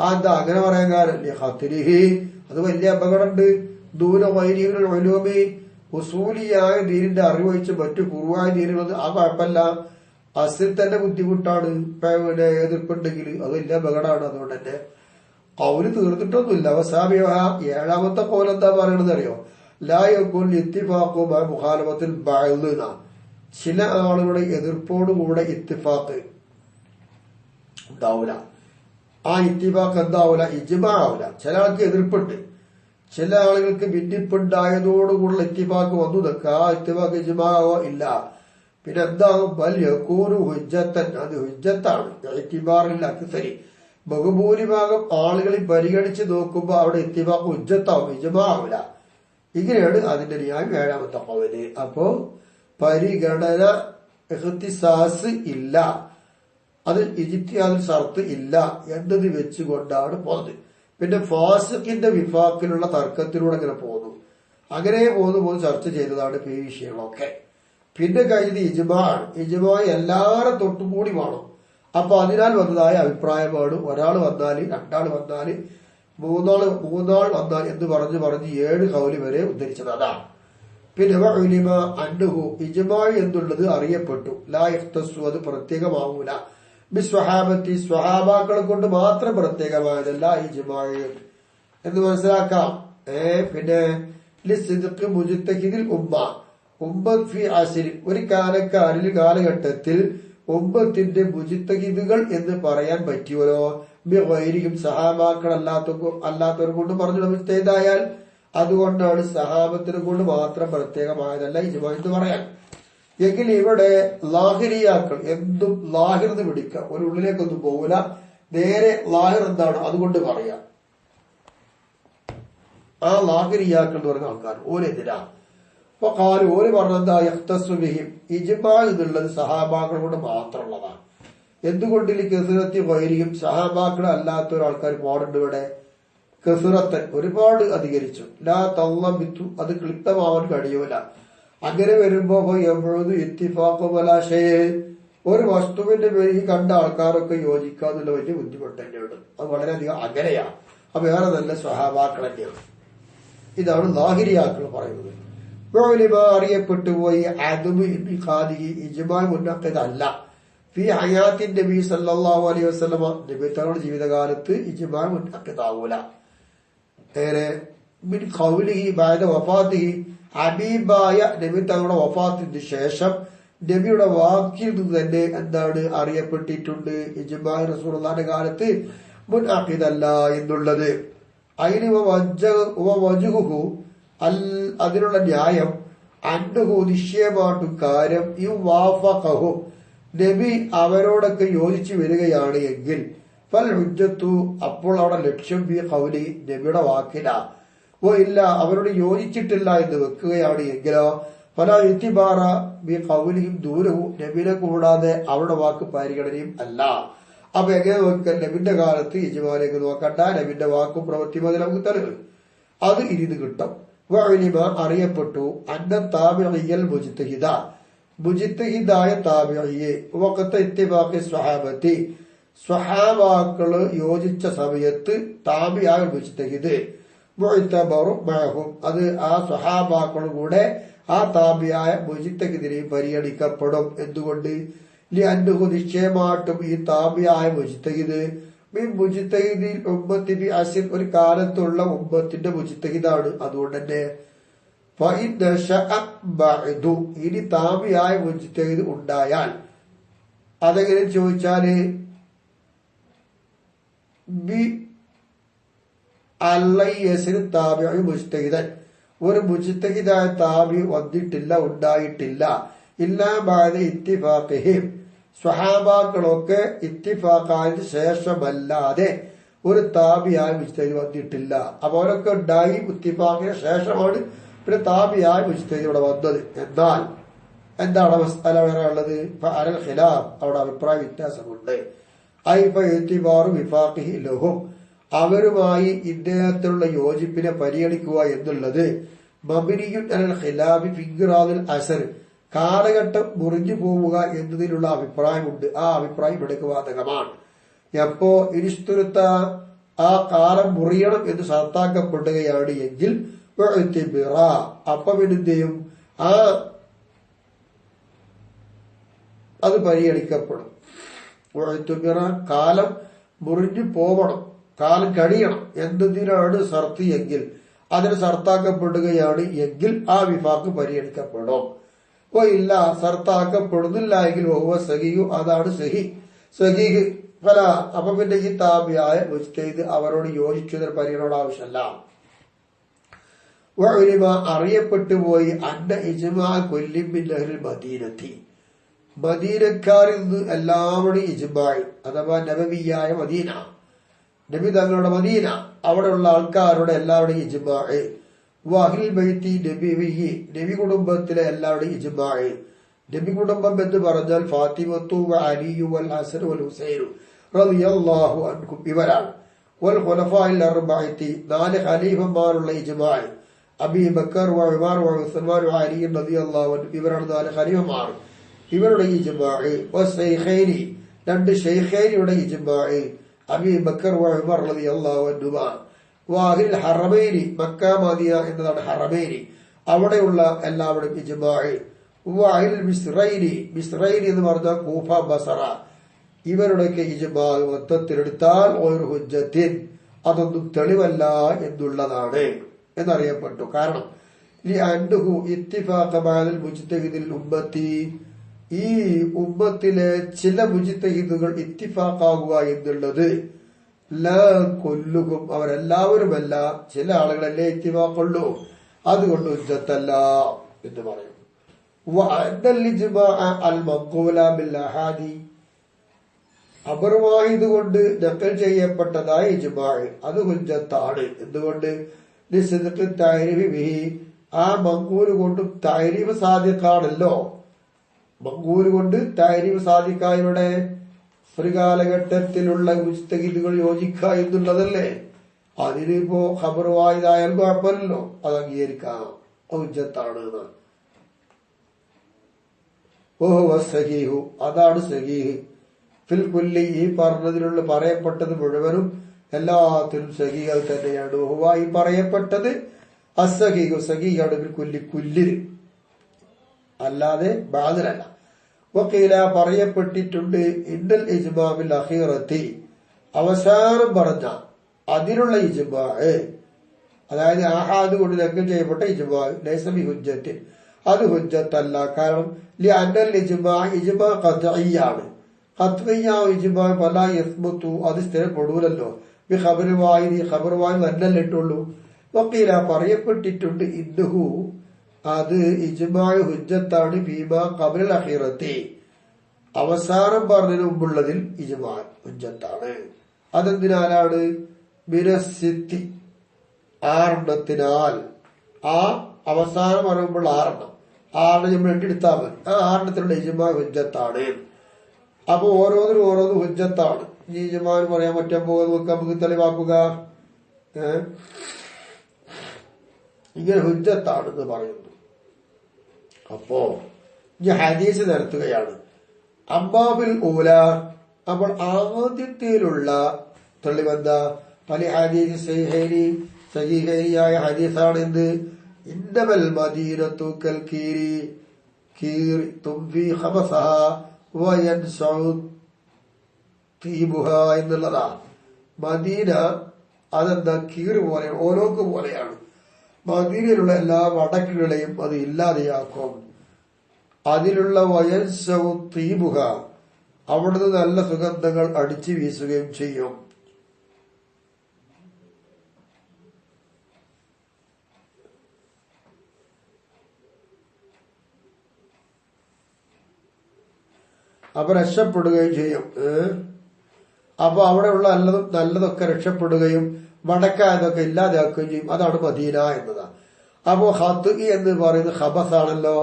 എന്താ അങ്ങനെ പറയാൻ കാരണം ഹത്തിരിഹി അത് വലിയ അപകടമുണ്ട്. ദൂര വൈരികളി ഉസൂലിയായ ദീനിന്റെ അറിവ് വെച്ച് മറ്റു പൂർവ്വായ ദീനുള്ളത് ആ കുഴപ്പമില്ല, അസിൽ തന്നെ ബുദ്ധിമുട്ടാണ്. എതിർപ്പുണ്ടെങ്കിൽ അത് വലിയ അപകടമാണ്. അതുകൊണ്ട് തന്നെ കൗല് തീർന്നിട്ടൊന്നുമില്ല. അവസാമ്യ ഏഴാമത്തെ കൗൽ എന്താ പറയണത് അറിയോ? ലായക്കുൽ ഇത്തിഫാഖു മുഖാലഫത്തിൽ ബഅ്ദ് ചില ആളുകളുടെ എതിർപ്പോടുകൂടെ ഇത്തിഫാഖ് ഉണ്ടാവൂല. ആ ഇത്തിഫാഖ് എന്താവൂല, ഇജ്മാ ആവൂല. ചില ആൾക്ക് എതിർപ്പുണ്ട്, ചില ആളുകൾക്ക് ഭിന്നിപ്പുണ്ടായതോടുകൂടെ ഇത്തിഫാഖ് വന്നു നിൽക്കുക. ആ ഇത്തിഫാഖ് ഇജ്മാ ഇല്ല. പിന്നെ എന്താകും? ബൽ യകൂനു ഹുജ്ജത്തൻ അത് ഹുജ്ജത്താണ്. ഇത്തിബാറില്ല അക്സരി ബഹുഭൂരിഭാഗം ആളുകളിൽ പരിഗണിച്ച് നോക്കുമ്പോ അവിടെ ഇത്തിഫാഖ് ഹുജ്ജത്താവും, ഇജ്മാ ആവില്ല. ഇങ്ങനെയാണ് അതിന്റെ ന്യായം. ഏഴാമത്തെ കൗല്. അപ്പോ പരിഗണന ഇഖ്തിസാസ് ഇല്ല, അത് ഇജ്തിഹാദിൽ ഷർത്ത് ഇല്ല എന്നത് വെച്ചുകൊണ്ടാണ് പോകുന്നത്. പിന്നെ ഫാസിഖിന്റെ വിഫാക്കിലുള്ള തർക്കത്തിലൂടെ അങ്ങനെ പോകുന്നു. അങ്ങനെ പോകുന്നു ചർച്ച ചെയ്തതാണ് ഈ വിഷയങ്ങളൊക്കെ. പിന്നെ കഴിഞ്ഞത് ഇജ്മാ ആണ്. ഇജ്മാ എല്ലാവരും തൊട്ടും കൂടി വേണം. അപ്പൊ അതിനാൽ വന്നതായ അഭിപ്രായമാണ് ഒരാൾ വന്നാല്, രണ്ടാൾ വന്നാല്, മൂന്നാൾ വന്നാൽ എന്ന് പറഞ്ഞ് 7 കൗലി വരെ ഉദ്ധരിച്ചത് അതാണ്. പിന്നെ ഉലിമ അൻഹു ഇജ്മാ എന്നുള്ളത് അറിയപ്പെട്ടു. ലാ യഖ്തസു അത് പ്രത്യേകമാവൂല. ബിസ്വഹാബത്തി സ്വഹാബാക്കളെ കൊണ്ട് മാത്രം പ്രത്യേകമായതല്ല ഇജ്മാ എന്ന് മനസ്സിലാക്കാം. പിന്നെ ലിസിദ്ഖി മുജ്തഹിദിൽ ഉമ്മത്ത് ഫി അസ്രി ഒരു കാലഘട്ടത്തിൽ ഉമ്മത്തിന്റെ മുജ്തഹിദുകൾ എന്ന് പറയാൻ പറ്റിയവരോ ബിഗൈരിഹിം സഹാബാക്കൾ അല്ലാത്തവർ കൊണ്ട് പറഞ്ഞു മുജ്തഹിദായാൽ അതുകൊണ്ടാണ് സഹാബത്തിനെ കൊണ്ട് മാത്രം പ്രത്യേകമായതല്ല ഇജ്മാ എന്ന് പറയാൻ. എങ്കിൽ ഇവിടെ ലാഹിരിയാക്കൾ എന്തും ലാഹിർന്ന് പിടിക്കുക, ഒരു ഉള്ളിലേക്കൊന്നും പോകില്ല, നേരെ ലാഹിർ എന്താണ് അതുകൊണ്ട് പറയാം. ആ ലാഹിരിയാക്കൾ എന്ന് പറയുന്ന ആൾക്കാർ ഓരെതിരാ. അപ്പൊ ഓര് പറഞ്ഞെന്താ യഖ്തസുബിഹിം ഇജ്മാ എന്നുള്ളത് സഹാബാക്കൾ കൊണ്ട് മാത്രമുള്ളതാണ്. എന്തുകൊണ്ട് കെസുറത്തി വൈരിയും സഹാബാക്കൾ അല്ലാത്ത ഒരാൾക്കാർ പാടുണ്ട് ഇവിടെ. കെസുറത്തൻ ഒരുപാട് അധികരിച്ചു. ലാ തള്ളബിത്തു അത് ക്ലിപ്തമാവാൻ കഴിയൂല. അങ്ങനെ വരുമ്പോ എപ്പോഴും ഇത്തിഫാഖു വലാ ഷൈഅ ഒരു വസ്തുവിന്റെ പേരിൽ കണ്ട ആൾക്കാരൊക്കെ യോജിക്കാന്നുള്ള വലിയ ബുദ്ധിമുട്ട് തന്നെയാണ്. അത് വളരെയധികം അങ്ങനെയാ. അപ്പൊ വേറെ നല്ല സ്വഹാബാക്കൾ തന്നെയാണ്. ഇതാണ് ലാഹിരിയാക്കൾ പറയുന്നത്. അറിയപ്പെട്ടു പോയി ഇജ്മാ മുന്നഖദല്ല ഫി ഹയാത്തിൻ നബി സല്ലല്ലാഹു അലൈഹി വസല്ലം നബി തങ്ങളുടെ ജീവിതകാലത്ത് ഇജ്മാ മുന്നഖദാവൂല. മിൻ ഖൗലിഹി ബഅദ വഫാത്തിഹി ഹബീബായ നബി തങ്ങളുടെ വഫാത്തിന് ശേഷം നബിയുടെ വാക്കിൽ നിന്ന് തന്നെ എന്താണ് അറിയപ്പെട്ടിട്ടുണ്ട് ഇജ്മാ റസൂലുള്ളാഹിന്റെ കാലത്ത് മുൻഅഖിദല്ല എന്നുള്ളത്. അതിന് വജ്ഹുഹു അതിനുള്ള ന്യായം അൻഹു നിശ്ചയമായിട്ടും കാര്യം ഈ വാഫഖഹു നബി അവരോടൊക്കെ യോജിച്ചു വരികയാണ് എങ്കിൽ ഫൽ ഹുജ്ജത്തു അപ്പോൾ അവിടെ ലക്ഷ്യം ബി ഖൗലി നബിയുടെ വാക്കില. ഇല്ല അവരോട് യോജിച്ചിട്ടില്ല എന്ന് വെക്കുകയാണ് എങ്കിലോ ഫല ഇത്തിബാറ ബി ഖൗലിഹിം ദൂരഹു നബിനെ കൂടാതെ അവരുടെ വാക്ക് പരിഗണനയും അല്ല. അപ്പൊ എങ്ങനെ നോക്കുക? നബിന്റെ കാലത്ത് ഇജ്മാലേക്ക് നോക്കണ്ട, നബിന്റെ വാക്കും പ്രവൃത്തിയും അതിൽ നമുക്ക് തെളിവ് അത് ഇരിന്ന് കിട്ടും. വഇലിമ അറിയപ്പെട്ടു അന്ന താബിഇയൽ മുജ്തഹിദ മുജ്തഹിദായ താബിഇയെ വഖത്ത് ഇത്തിഫാഖി സ്വഹാബത്തി സ്വഹാബാക്കള് യോജിച്ച സമയത്ത് താബിയായ മുജ്തഹിദ് മുഅ്തബറു മഅഹും അത് ആ സ്വഹാബാക്കളും കൂടെ ആ താബിയായ മുജ്തഹിദിനെ പരിഗണിക്കപ്പെടും. എന്തുകൊണ്ട്? ലിഅന്നഹു നിശ്ചയമായിട്ടും ഈ താബിയായ മുജ്തഹിദ് മിൻ മുജ്തഹിദിൽ ഉമ്മത്തി ബി അസ്ർ ഒരു കാലത്തുള്ള ഉമ്മത്തിന്റെ മുജ്തഹിദാണ്. അതുകൊണ്ട് തന്നെ ഇനി താബിയായ മുജ്തഹിദ് ഉണ്ടായാൽ അതെങ്ങനെ ചോദിച്ചാല് ബി അല്ലയ്യസിന് താബിഈ മുജ്തഹിദൻ ഒരു മുജ്തഹിദായ താബി വന്നിട്ടില്ല, ഉണ്ടായിട്ടില്ല. ഇല്ലാ ബഅദ ഇത്തിഫാഖിഹിം സ്വഹാബാക്കളൊക്കെ ഇത്തിഫാഖായതിനു ശേഷമല്ലാതെ ഒരു താബിയായ മുജ്തഹിദ് വന്നിട്ടില്ല. അപ്പൊ അവരൊക്കെ ഉണ്ടായി ഇത്തിഫാഖിന് ശേഷമാണ് പിന്നെ താബിയായ മുജ്തഹിദ് ഇവിടെ വന്നത്. എന്നാൽ എന്താണ് മസ്അല വരാനുള്ളത്? അലൽ ഖിലാഫ് അവിടെ അഭിപ്രായ വ്യത്യാസമുണ്ട്. വിഫാഖിഹി ലഹും അവരുമായി ഇദ്ദേഹത്തിലുള്ള യോജിപ്പിനെ പരിഗണിക്കുക എന്നുള്ളത് മബ്നിയുൻ അലൽ ഖിലാഫി ഫിഗ്റാദിൽ അസർ കാലഘട്ടം മുറിഞ്ഞു പോവുക എന്നതിലുള്ള അഭിപ്രായമുണ്ട്. ആ അഭിപ്രായം ഇവിടേക്ക് ബാധകമാണ്. എപ്പോ ഇനിസ്തുരുത്ത ആ കാലം മുറിയണം എന്ന് ഷർത്താക്കപ്പെടുകയാണ് എങ്കിൽ അപ്പം എന്തെയും ആ അത് പരിഗണിക്കപ്പെടും. കാലം മുറിഞ്ഞു പോവണം, കാലം കഴിയണം എന്നതിനാണ് ഷർത്ത് എങ്കിൽ അതിന് ഷർത്താക്കപ്പെടുകയാണ് എങ്കിൽ ആ വിഫാഖ് പരിഗണിക്കപ്പെടും. ഓ ഇല്ല ഷർത്താക്കപ്പെടുന്നില്ല എങ്കിൽ ഓഹുവ സഹീഹു അതാണ് സഹീഹ് ഫല അപ്പൊ പിന്നെ ഈ താബിയായ മുജ്തഹിദ് അവരോട് യോജിച്ചതിന് പരിഗണന ആവശ്യമല്ല. അറിയപ്പെട്ടു പോയി അന്ന ഇജ്മാ കുല്ലിൻ മിൻ അഹ്ലിൽ മദീനത്തി മദീനക്കാരിൽ നിന്ന് എല്ലാവരുടെയും ഇജ്മാഅ് അഥവാ നബവിയായ മദീന നബി തങ്ങളുടെ മദീന അവിടെയുള്ള ആൾക്കാരുടെ എല്ലാവരുടെയും ഇജ്മാഅ് വഅഹ്ലുൽ ബൈത്തി നബിവിയ്യി നബി കുടുംബത്തിലെ എല്ലാവരുടെയും ഇജ്മാഅ് നബി കുടുംബം എന്ന് പറഞ്ഞാൽ ഫാത്തിമത്തു വഅലിയു വൽ ഹസൻ വൽ ഹുസൈൻ റളിയല്ലാഹു അൻഹും ഇവരാണ്. വൽ ഖുലഫാഇൽ അർബഅത്തി നാല് ഖലീഫമാരുള്ള ഇജ്മാഅ് അബീ ബക്കർ ഉമർ ഉസ്മാൻ അലി റളിയല്ലാഹു അൻഹു ഇവരാണ് നാല് ഖലീഫമാർ. ഇവരുടെ ഇജ്മാഅ് വശൈഖൈനി രണ്ട് ശൈഖൈനിയുടെ ഇജ്മാഅ് അബീ ബക്കർ ഉമർ റളിയല്ലാഹു അൻഹുമാ വഅഹ്ലുൽ ഹറമൈനി മക്ക മദീന എന്നതാണ് ഹറമൈനി അവിടെയുള്ള എല്ലാവരുടെയും ഇജ്മാഅ് വഅഹ്ലുൽ മിസ്റൈനി എന്ന് പറഞ്ഞാൽ കൂഫ ബസറ ഇവരുടെയൊക്കെ ഇജ്മാഅ് മൊത്തത്തിലെടുത്താൽ ഒരു ഹുജ്ജത്തിൻ അതൊന്നും തെളിവല്ല എന്നുള്ളതാണ് എന്നറിയപ്പെട്ടു. കാരണം ലിഅന്നഹു ഇത്തിഫാഖ ബഅദൽ മുജ്തഹിദിൽ ഉമ്മത്തി ഈ ഉമ്മത്തിലെ ചില മുജ്തഹിദുകൾ ഇത്തിഫാഖാകുക എന്നുള്ളത് ലാ കൊല്ലുകും അവരെല്ലാവരുമല്ല ചില ആളുകളല്ലേ ഇത്തിഫാഖുള്ളൂ, അതുകൊണ്ട് ഹുജ്ജത്തല്ല എന്ന് പറയും. അപർവാഹിദ് കൊണ്ട് നക്കൽ ചെയ്യപ്പെട്ടതായ ഇജ്മാഅ് അത് ഹുജ്ജത്താണ്. എന്തുകൊണ്ട്? ആ മങ്കൂര് കൊണ്ടും തഅരീഫ് സാദിഖാണല്ലോ. മങ്കൂര് കൊണ്ട് തഅരീഫ് സാദിഖായുടെ ഒരു കാലഘട്ടത്തിലുള്ള മുജ്തഹിദുകൾ യോജിക്കുക എന്നുള്ളതല്ലേ. അതിനിപ്പോ ഖബർ വാഹിദായാലും കുഴപ്പമില്ലല്ലോ, അത് അംഗീകരിക്കാം, ഹുജ്ജത്താണ്. ഓഹുവ സഹീഹു അതാണ് സഹീഹ് ഫിൽ കുല്ലി ഈ പറഞ്ഞതിലുള്ള പറയപ്പെട്ടത് മുഴുവനും എല്ലാത്തിനും സഹീഹ് തന്നെയാണ്. ഓഹുവ ഈ പറയപ്പെട്ടത് അസ്സഹീഹു സഹീഹാണ് ഫിൽ കുല്ലി കുല്ലിൽ അല്ലാതെ ബാദിലല്ല. വഖീല പറയപ്പെട്ടിട്ടുണ്ട് ഇന്നൽ ഇജ്മാ ബിൽ അഖീറത്തി അവസാനം പറഞ്ഞ അതിനുള്ള ഇജ്മാഅ് അതായത് ആഹാദ് കൊണ്ട് നക്കൽ ചെയ്യപ്പെട്ട ഇജ്മാഅ് ലൈസ ബി ഹുജ്ജത്തിൻ അത് ഹുജ്ജത്തല്ല. കാരണം ലിഅന്നൽ ഇജ്മാ ഖത്ഇയ്യാണ്. ഖത്ഇയ്യ ഇജ്മാ ഫലാ യസ്ബുതു അത് സ്ഥിരപ്പെടൂലല്ലോ ബി ഖബർ വാഹിദി ഖബർ വാഹിദ് അല്ലല്ലേ ഇട്ടുള്ളൂ. വഖീല പറയപ്പെട്ടിട്ടുണ്ട് ഇന്നഹു അത് ഇജ്മാഅ് ഹുജ്ജത്താണ് ഫീമാ ഖബറൽ അഖീറത്തി അവസാനം പറഞ്ഞതിന് മുമ്പുള്ളതിൽ ഇജ്മാഅ് ഹുജ്ജത്താണ്. അതെന്തിനാലാണ്? ബിനസിത്തി ആറെണ്ണത്തിനാൽ. ആ അവസാനം പറയുമ്പോൾ ആറെണ്ണം നമ്മൾ എട്ടെടുത്താൽ മതി. ആ ആറെണ്ണത്തിലുള്ള ഇജ്മാഅ് ഹുജ്ജത്താണ്. അപ്പൊ ഓരോന്നും ഹുജ്ജത്താണ്. ഈ ഇജ്മാഅ് പറയാൻ പറ്റാൻ പോകുന്നത് നമുക്ക് തെളിവാക്കുക. ഇങ്ങനെ ഹുജ്ജത്താണെന്ന് പറയുന്നു. അപ്പോ ഇനി ഹദീസ് നിരത്തുകയാണ്. അമ്മാബിൽ ഊല, അപ്പോൾ ആദ്യത്തിലുള്ള തെളിവെന്താ? പല ഹദീസ് സഹീഹൈനിയായ ഹദീസാണ് എന്ത്? ഇന്നമൽ മദീനത്തു കൽ കീരി കീറി തുംഫി ഖബസഹ വയൻസഉ തീബുഹ എന്നുള്ളതാ. മദീന അതെന്താ? കീറ് പോലെയാണ്, ഓലോക്ക് പോലെയാണ്. മദീനയിലുള്ള എല്ലാ വടക്കുകളെയും അത് ഇല്ലാതെയാക്കും. അതിലുള്ള വയൻസഉ തീബുഹ, അവിടുന്ന് നല്ല സുഗന്ധങ്ങൾ അടിച്ചു വീസുകയും ചെയ്യും. അപ്പൊ രക്ഷപ്പെടുകയും ചെയ്യും. അപ്പൊ അവിടെയുള്ള നല്ലതൊക്കെ രക്ഷപ്പെടുകയും വടക്കായതൊക്കെ ഇല്ലാതെയാക്കുകയും ചെയ്യും. അതാണ് മദീന എന്നതാ. അപ്പോ ഹത്ത് എന്ന് പറയുന്നത് ഖബസ് ആണല്ലോ.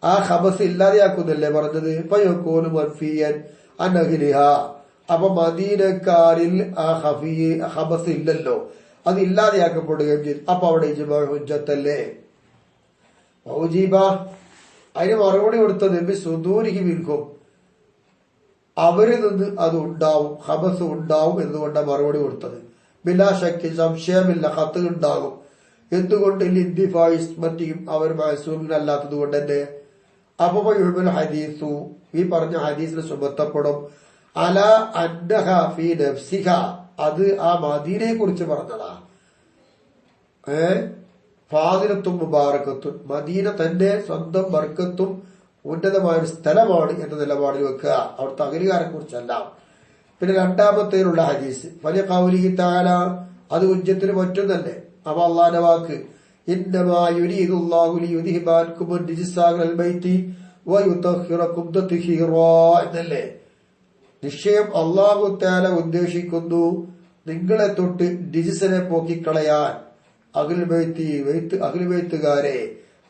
ആ ഖബസ് ഇല്ലാതെയാക്കുന്നല്ലേ പറഞ്ഞത്? ഫയകൂനു മൻഫിയൻ അൻ അഹ്ലിഹ. അപ്പൊ മദീനക്കാരിൽ ആ ഖബസ് ഇല്ലല്ലോ, അത് ഇല്ലാതെയാക്കപ്പെടുകയും ചെയ്തു. അപ്പൊ അവിടെ ഇജ്മാഉ ഹുജ്ജത്തല്ലേ? ഔജീബ, അതിന് മറുപടി കൊടുത്തത് നബി സുദൂരിഹി മിൻകും, അവരിൽ നിന്ന് അത് ഉണ്ടാവും, ഖബസ് ഉണ്ടാവും എന്നുകൊണ്ടാണ് മറുപടി കൊടുത്തത്. ബിലാ ശക്ക്, സംശയമില്ല, ഖത്ത് ഉണ്ടാകും. എന്തുകൊണ്ട്? ലിന്ദിഫാഇ ഇസ്മത്തിയും, അവർ മഅസൂമിനല്ലാത്തത് കൊണ്ട് തന്നെ. അപ്പൊ ഹദീസു, ഈ പറഞ്ഞ ഹദീസിന് സുമത്തപ്പെടും. അല അന്നഹ ഫീ നഫ്സിഹ, അത് ആ മദീനയെ കുറിച്ച് പറഞ്ഞതാ. ഫാദിലത്തും മുബാറക്കത്തും, മദീന തന്നെ സ്വന്തം ബർക്കത്തും ഉന്നതമായ ഒരു സ്ഥലമാണ് എന്ന നിലപാടിൽ വെക്കുക, അവിടുത്തെ അഖിലുകാരെ കുറിച്ചല്ല. പിന്നെ രണ്ടാമത്തേലുള്ള ഹദീസ് വലിയ കൗലിഹി തആല, അത് ഹുജ്ജത്തിന് പറ്റുന്നല്ലേ. അപ്പൊ അള്ളാന്റെ വാക്ക് ഇന്നമാ യുരീദുല്ലാഹു ലിയുദ്ഹിബ അൻകും അർ-റിജ്സ അഹ്ലൽ ബൈത്തി വയുതഹിറകും തത്ഹീറാ എന്നല്ലേ. നിശ്ചയം അല്ലാഹു തആല ഉദ്ദേശിക്കുന്നു നിങ്ങളെ തൊട്ട് രിജ്സിനെ പോക്കിക്കളയാൻ, അഹ്ലുൽ ബൈത്തുകാരെ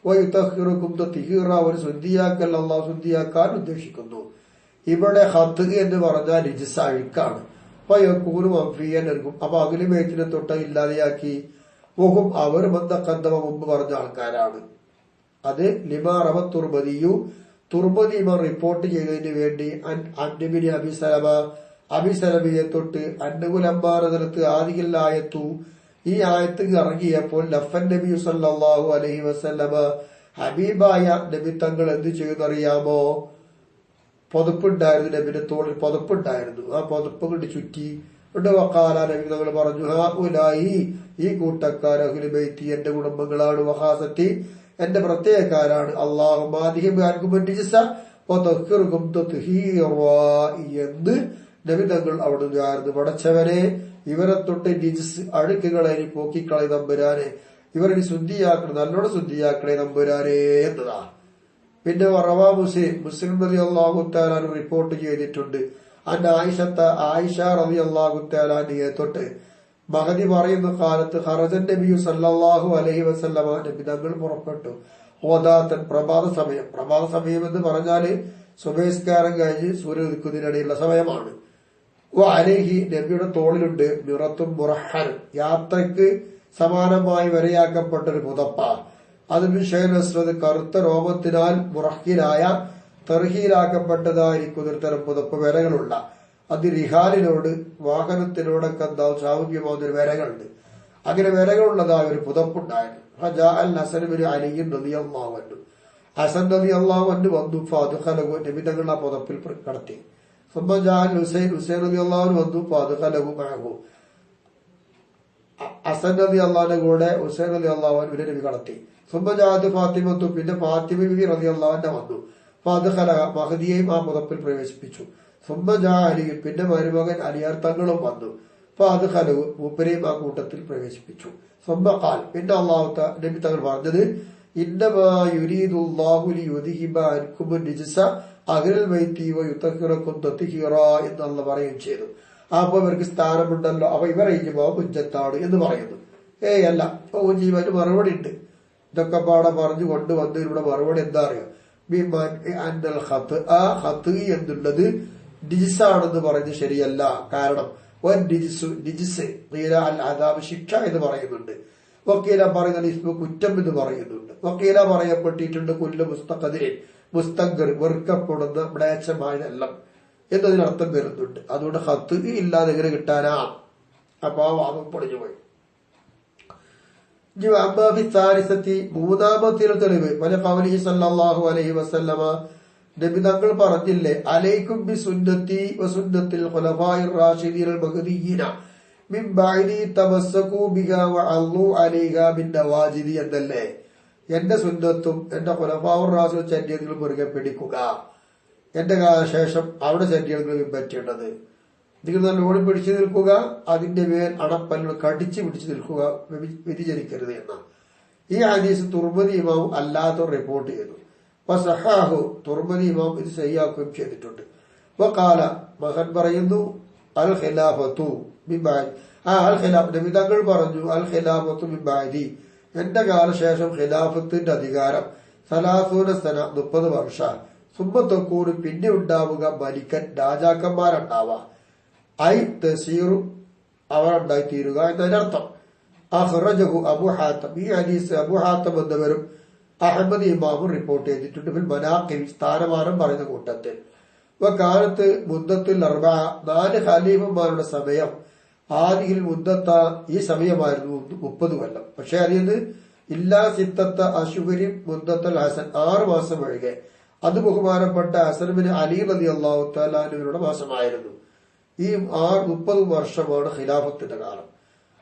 വയുതഹിറകും തത്ഹീറാ, ഒരു ശുദ്ധിയാക്കൽ അല്ലാഹു ശുദ്ധിയാക്കാൻ ഉദ്ദേശിക്കുന്നു. ഇവിടെ ഹത്ത് എന്ന് പറഞ്ഞാൽ രിജ്സ്, അഴുക്കാണ്. ഫയകൂനു മൻഫിയൻ നൽകും. അപ്പൊ അഹ്ലുൽ ബൈത്തിനെ തൊട്ട ഇല്ലാതെയാക്കി. വഹും, അവർ മന്ദഖദ്ദമ, മുമ്പ് പറഞ്ഞ ആൾക്കാരാണ്. അത് ലിമാ റവ തുർമദിയു, തുർമദി ഇമാം റിപ്പോർട്ട് ചെയ്തതിന് വേണ്ടി അൻബിനി അബിസലമിയെ തൊട്ട് അന്നകുലമ്മാനത്ത് ആദിയില്ലായത്തു, ഈ ആയത്ത് ഇറങ്ങിയപ്പോൾ ലഫൻ നബി സല്ലല്ലാഹു അലൈഹി വസല്ലമ, ഹബീബായ നബി തങ്ങൾ എന്ത് ചെയ്യുന്നറിയാമോ? പുതപ്പുണ്ടായിരുന്നു, നബിന്റെ തോളിൽ പുതപ്പുണ്ടായിരുന്നു. ആ പുതപ്പ് കൊണ്ട് ചുറ്റി വക്കാല, നബി തങ്ങൾ പറഞ്ഞു, ഹഉലായി, ഈ കൂട്ടക്കാർ, അഹ്ലു ബൈത്തി, എന്റെ കുടുംബങ്ങളാണ്, വഹാസത്തി, എന്റെ പ്രത്യേകക്കാരാണ്. അല്ലാഹുമ്മ അദ്ഹിബ് അൻകും അർ-റിജ്സ വതഹ്ഹിറുകും തത്ഹീറാ എന്ന് നബി തങ്ങൾ അവിടെ ആയിരുന്നു. പടച്ചവനെ, ഇവരെ തൊട്ട് രിജ്സ്, അഴുക്കുകളെ പോക്കിക്കളെ തമ്പുരാനെ, ഇവരെ ശുദ്ധിയാക്കണം, നല്ലോണം ശുദ്ധിയാക്കണേ തമ്പുരാനെ എന്നതാ. പിന്നെ റവാ മുസ്ലിം റളിയല്ലാഹു തആല റിപ്പോർട്ട് ചെയ്തിട്ടുണ്ട്. ആയിഷ റളിയല്ലാഹു തആല തൊട്ട് മഹദി പറയുന്ന കാലത്ത് ഖറജൻ നബിയു സല്ലല്ലാഹു അലൈഹി വസല്ലമ, നബി തങ്ങൾ പുറപ്പെട്ടു. ഓദാത്തൻ, പ്രഭാത സമയം എന്ന് പറഞ്ഞാല് സുബഹിസ്കാരം കഴിഞ്ഞ് സൂര്യൻ ഉദിക്കുന്നതിനിടയിലുള്ള സമയമാണ്. അലൈഹി, നബിയുടെ തോളിലുണ്ട് മിറത്തും മുറഹൻ, യാത്രയ്ക്ക് സമാനമായി വരയാക്കപ്പെട്ടൊരു പുതപ്പ. അത് മിഷേനസ്രത്, കറുത്ത രോമത്തിനാൽ മുറഹിലായ തർഹീലാക്കപ്പെട്ടതായിരിക്കും ഒരു തരം പുതപ്പ്, വരകളുള്ള. അത് റിഹാലിനോട്, വാഹനത്തിനോടൊക്കെ എന്താ സാമീപ്യമാകുന്ന ഒരു വരകളുണ്ട്. അങ്ങനെ വരകളുള്ളതായ ഒരു പുതപ്പുണ്ടായിരുന്നു. ഹസൻ ബിൻ അലി റളിയല്ലാഹു അൻഹു, ഹസൻ റളിയല്ലാഹു അൻഹു വന്നു. ഫഅദ്ഖലഹു, നബി തങ്ങൾ ആ പുതപ്പിൽ കടത്തി. ഹുസൈൻ റളിയല്ലാഹു അൻഹു വന്നു. ഫഅദ്ഖലഹു മഅഹു, ഹസൻ റളിയല്ലാഹുവിന്റെ കൂടെ ഹുസൈൻ റളിയല്ലാഹു അൻഹുവിനെ നബി കടത്തി. ഫാത്തിമത്തു, പിന്നെ ഫാത്തിമ ബിബി റളിയല്ലാഹു അൻഹ വന്നു. ഫഅദ്ഖലഹ, മഹദിയെയും ആ പുതപ്പിൽ പ്രവേശിപ്പിച്ചു. അലി, പിന്നെ മരുമകൻ അലിയാർ തങ്ങളും വന്നു. ഫഅദ്ഖലഹു, മൂപ്പരെയും ആ കൂട്ടത്തിൽ പ്രവേശിപ്പിച്ചു. ഖാൽ, പിന്നെ നബി തങ്ങൾ പറഞ്ഞത്, ഇന്നമാ യുരീദുല്ലാഹു ലിയുദ്ഹിബ അൻകും അർ-റിജ്സ അഹ്ലൽ ബൈത്തി വയുതഹിറകും തത്ഹീറാ എന്ന് അല്ലാഹു പറയുകയും ചെയ്തു. അപ്പൊ ഇവർക്ക് സ്ഥാനമുണ്ടല്ലോ, അപ്പൊ ഇവരെ ഇജ്മാഉ ഹുജ്ജത്താണ് എന്ന് പറയുന്നു. അല്ല, ജീവന് മറുപടി ഉണ്ട്. ഇതൊക്കെ പാടെ പറഞ്ഞു കൊണ്ടുവന്നതിലൂടെ മറുപടി എന്താ അറിയോ? ഹത്ത് എന്നുള്ളത് ഡിജിസാണെന്ന് പറയുന്നത് ശരിയല്ല. കാരണം ശിക്ഷ എന്ന് പറയുന്നുണ്ട്. വക്കീല പറയുന്ന ഇസ്മു കുറ്റം എന്ന് പറയുന്നുണ്ട്. വക്കീല പറയപ്പെട്ടിട്ടുണ്ട് കുല്ല മുസ്തഖദിരിൻ മുസ്തഖർ വെറുക്കപ്പെടുന്ന മ്ലേച്ഛമായതെല്ലാം എന്നതിനർത്ഥം വരുന്നുണ്ട്. അതുകൊണ്ട് ഹത്ത് ഇല്ലാതെ എങ്ങനെ കിട്ടാനാ? അപ്പൊ ആ വാദം പൊളിഞ്ഞുപോയി. മൂന്നാമത്തെ തെളിവ് പല ഖൗലിഹി സല്ലല്ലാഹു അലൈഹി വസല്ലമ നബി തങ്ങൾ പറഞ്ഞില്ലേ, അലൈക്കും ബി സുന്നത്തി വസുന്നത്തിൽ ഖുലഫാഇർ റാഷിദീനൽ മഹ്ദിയ്യീന മിൻ ബഅദി തമസ്സകൂ ബിഹാ വഅല്ലൂ അലൈഹാ ബിൻ നവാജിദി എന്നല്ലേ. എന്റെ സുന്നത്തും എന്റെ ഖുലഫാഉർ റാഷിദ് ചര്യകളും മുറുകെ പിടിക്കുക, എന്റെ കാലശേഷം അവിടെ ചര്യങ്ങൾ പിൻപറ്റേണ്ടത്. നിങ്ങൾ നല്ലോണം പിടിച്ചു നിൽക്കുക, അതിന്റെ മേൽ അണപ്പല്ലുകൾ കടിച്ചു പിടിച്ചു നിൽക്കുക, വ്യതിചരിക്കരുത് എന്ന ഈ ഹദീസ് തുർമുദി ഇമാം അല്ലാത്ത റിപ്പോർട്ട് ചെയ്തു. സഹാഹു തുർമുദി ഇമാം ഇത് ശരിയാക്കുകയും ചെയ്തിട്ടുണ്ട്. വഖാല മകൻ പറയുന്നു അൽ ഖിലാഫത്തു ബിബഅദി അൽ ഖിലാഫ് നബി തങ്ങൾ പറഞ്ഞു അൽ ഖിലാഫത്തു ബിബഅദി എന്റെ കാലശേഷം ഖിലാഫത്തിന്റെ അധികാരം 30 സന 30 വർഷം സുമ്മത്തൊക്കൂറ് പിന്നെ ഉണ്ടാവുക മലിക്കൻ രാജാക്കന്മാരുണ്ടാവുക ഐ തസീറു അവരുണ്ടായിത്തീരുക എന്നതിനർത്ഥം. അഖ്റജഹു അബു ഹാത്തം ഈ ഹദീസ് അബു ഹാത്തം എന്നവരും അഹമ്മദ് ഇമാമും റിപ്പോർട്ട് ചെയ്തിട്ടുണ്ട്. ഫിൽ മനാഖിബ് സ്ഥാനമാനം പറയുന്ന കൂട്ടത്തിൽ. കാലത്ത് മുദ്ദത്തുൽ അർബ 4 ഖലീഫന്മാരുടെ സമയം ആദിയിൽ മുദ്ദത്ത ഈ സമയമായിരുന്നു 30 കൊല്ലം. പക്ഷെ അറിയത് ഇല്ലാ സിത്തത്ത അശുഹരി മുദ്ദത്തുൽ ഹസൻ 6 മാസം ഒഴികെ അത് ബഹുമാനപ്പെട്ട ഹസൻബിന് അലി റളിയല്ലാഹു തആല അൻഹുവിന്റെ മാസമായിരുന്നു. ഈ 30 വർഷമാണ് ഖിലാഫത്തിന്റെ കാലം.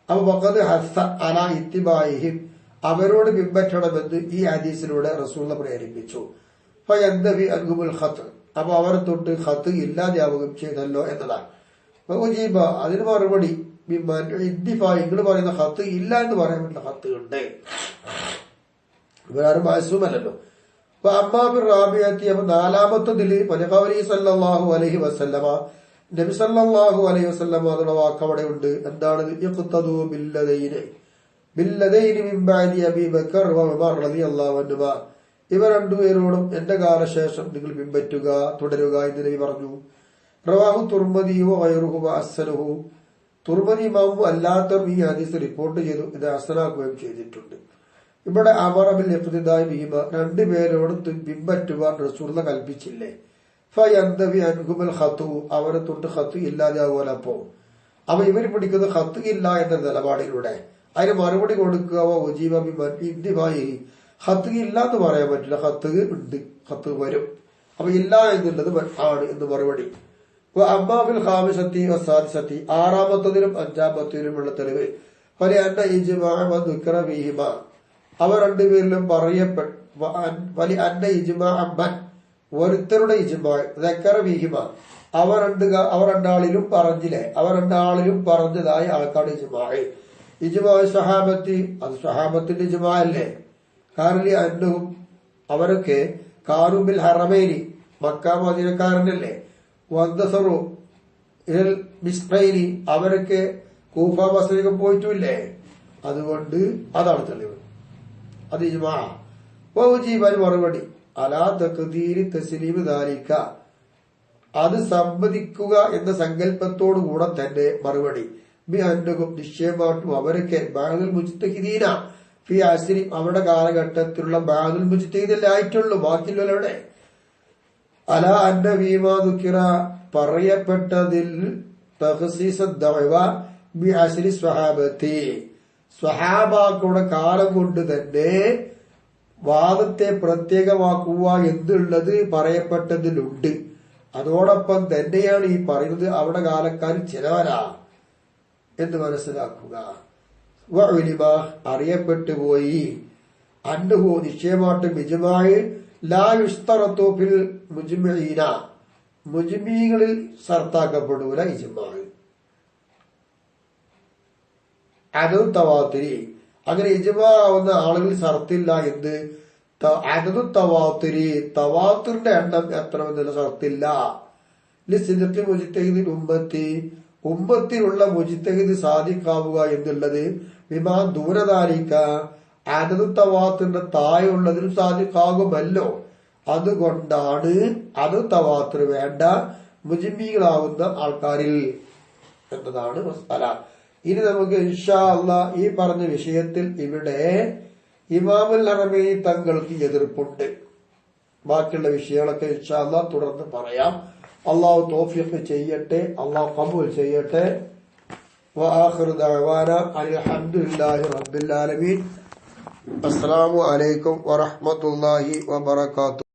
അപ്പൊ വഖദ് ഹസ്സ അലാ ഇത്തിബാഇഹിം അവരോട് പിൻപറ്റണമെന്ന് ഈ ഹദീസിലൂടെ റസൂൽ പ്രേരിപ്പിച്ചു. ഫയന്തവി അൻഹുൽ ഖത്ത് അപ്പൊ അവരെ തൊട്ട് ഖത്ത് ഇല്ലാതെയാവുകയും ചെയ്തല്ലോ എന്നതാണ്. ഉജീബ അതിന് മറുപടി നിങ്ങൾ പറയുന്ന ഖത്ത് ഇല്ല എന്ന് പറയാൻ പറ്റില്ല, ഖത്ത് ഉണ്ട്, ഇവരാരും മാസൂമല്ലോ. അപ്പൊ അമ്മാബിർ റാബിയത്തി അപ്പൊ 4-ാമത്തതില് ഖൗലിഹി സല്ലല്ലാഹു അലൈഹി വസല്ലമ നബി സല്ലല്ലാഹു അലൈഹി വസല്ലമ എന്നുള്ള വാക്ക് അവിടെ ഉണ്ട്. എന്താണ്? ഇഖ്തദൂ ബില്ലദൈനി മിൻ ബഅദി അബീ ബക്കർ വ ഉമർ റളിയല്ലാഹു അൻഹുമാ ഇവർ രണ്ടുപേരോടും എന്റെ കാലശേഷം നിങ്ങൾ പിൻപറ്റുക, തുടരുക എന്ന് നബി പറഞ്ഞു. റവാഹു തുർമദിയു വഗൈറുഹു വഅസ്സലഹു തുർമദി ഇമാമും അല്ലാത്തവരും ഈ ഹദീസ് റിപ്പോർട്ട് ചെയ്തു, ഇത് ഹസനാക്കുകയും ചെയ്തിട്ടുണ്ട്. ഇവിടെ അമറ ബിൽ ഇഖ്തിദാഇ ബിഹിമ രണ്ടുപേരോടും പിൻപറ്റുവാൻ റസൂലുള്ളാഹി കൽപ്പിച്ചില്ലേ. ഫയന്തവി അൻഹുൽ ഖത്തു അവരെ തൊട്ട് ഖത്ത് ഇല്ലാതെയാവുമല്ലോ. അപ്പൊ ഇവർ പിടിക്കുന്ന ഖത്ത് ഇല്ല എന്ന നിലപാടിലൂടെ അതിന് മറുപടി കൊടുക്കുക. ഖത്ത് ഇല്ല എന്ന് പറയാൻ പറ്റില്ല, ഖത്ത് ഉണ്ട്, ഖത്ത് വരും. അപ്പൊ ഇല്ല എന്നുള്ളത് ആണ് എന്ന് മറുപടി. അമ്മാബിൽ ഖാമിസത്തി വസാദിസത്തി 6-ാമത്തതിലും 5-ാമത്തതിലുമുള്ള തെളിവ് ഫലി അന്ന ഇജ്മാഅ വദുക്റ ഫീഹിമ അവർ രണ്ടുപേരിലും ഫലി അന്ന ഇജ്മാഅ മൻ ഒരുത്തരുടെ ഇജ്മാഅ ദക്കറ ഫീഹിമ അവർ രണ്ടാളിലും പറഞ്ഞില്ലേ, അവർ രണ്ടാളിലും പറഞ്ഞതായ ആൾക്കാരുടെ ഇജ്മാഅ. ഇജ്മാഅ സഹാബത്തി അത് സഹാബത്തിന്റെ ഇജ്മാഅ അല്ലേ. കാരണം അന്നഹും അവരൊക്കെ കാറുബിൽ ഹറമൈനി മക്ക മദീനക്കാരനല്ലേ. വന്ദസറു ഇൽ മിസ്ഖൈനി അവരൊക്കെ കൂഫ ബസ്രയിലേക്ക് പോയിട്ടില്ലേ. അതുകൊണ്ട് അതാണ് തെളിവ്, അത് ഇജ്മാഅ. വൗജീബൻ മറുപടി അലാ തഖ്ദീരി തസ്ലീമ് ദാലിക അത് സമ്മതിക്കുക എന്ന സങ്കല്പത്തോടു കൂടെ തന്നെ മറുപടി ബി അന്നഹും നിശ്ചയമായിട്ടും അവരൊക്കെ ബഅദുൽ മുജ്തഹിദീന ഫി അസ്രി അവരുടെ കാലഘട്ടത്തിലുള്ള ബഅദുൽ മുജ്തഹിദല്ലേ ആയിട്ടുള്ളൂ, ബാക്കിയുള്ളവരുടെ അല അന്ന ഫീമാ ദുക്കിറ പറയപ്പെട്ടതിൽ തഖ്സീസ് ദഅവ ബി അസ്രി സ്വഹാബത്തി സ്വഹാബാക്കളുടെ കാലം കൊണ്ട് തന്നെ വാദത്തെ പ്രത്യേകമാക്കുക എന്നുള്ളത് പറയപ്പെട്ടതിലുണ്ട്. അതോടൊപ്പം തന്നെയാണ് ഈ പറയുന്നത് അവിടെ കാലക്കാർ ചിലവരാ എന്ന് മനസ്സിലാക്കുക. അറിയപ്പെട്ടു പോയി അന്നഹു നിശ്ചയമായിട്ടും ഇജ്മാഅ് ലാ യുസ്തറത്തു ഫിൽ മുജ്മിഈന മുജ്മികളിൽ സർത്താക്കപ്പെടൂല ഇജ്മാഅ്. അദു തവാത്തുരി അങ്ങനെ ഇജ്മാ ആവുന്ന ആളുകൾ സർത്തില്ല. എന്ത് അദു തവാത്തുരി തവാത്തുറിന്റെ എണ്ണം എത്ര എന്നുള്ള സർത്തില്ല. ലിസിദ്ഖി മുജ്തഹിദിൻ ഉമ്മത്തിലുള്ള മുജ്തഹിദ് സാദിഖാവുക എന്നുള്ളത് വിമാ ദൂരദാലിക അദു തവാത്തുറിന്റെ താഴെയുള്ളതിനും സാദിഖാകുമല്ലോ. അതുകൊണ്ടാണ് അത് തവാത്തുർ വേണ്ട മുജ്മികളാവുന്ന ആൾക്കാരിൽ എന്നതാണ് മസ്അല. ഇനി നമുക്ക് ഇൻഷാ അല്ലാഹ് ഈ പറഞ്ഞ വിഷയത്തിൽ ഇവിടെ ഇമാമുൽ ഹറമൈനി തങ്ങൾക്ക് എതിർപ്പുണ്ട്. ബാക്കിയുള്ള വിഷയങ്ങളൊക്കെ ഇൻഷാ അല്ലാഹ് തുടർന്ന് പറയാം. അള്ളാഹു തൗഫീഖ് ചെയ്യട്ടെ, അള്ളാഹു ഖബൂൽ ചെയ്യട്ടെ. വആഖിറു ദഅവാന അൽഹംദുലില്ലാഹി റബ്ബിൽ ആലമീൻ. അസ്സലാമു അലൈക്കും വറഹ്മത്തുള്ളാഹി വബറകാതുഹു.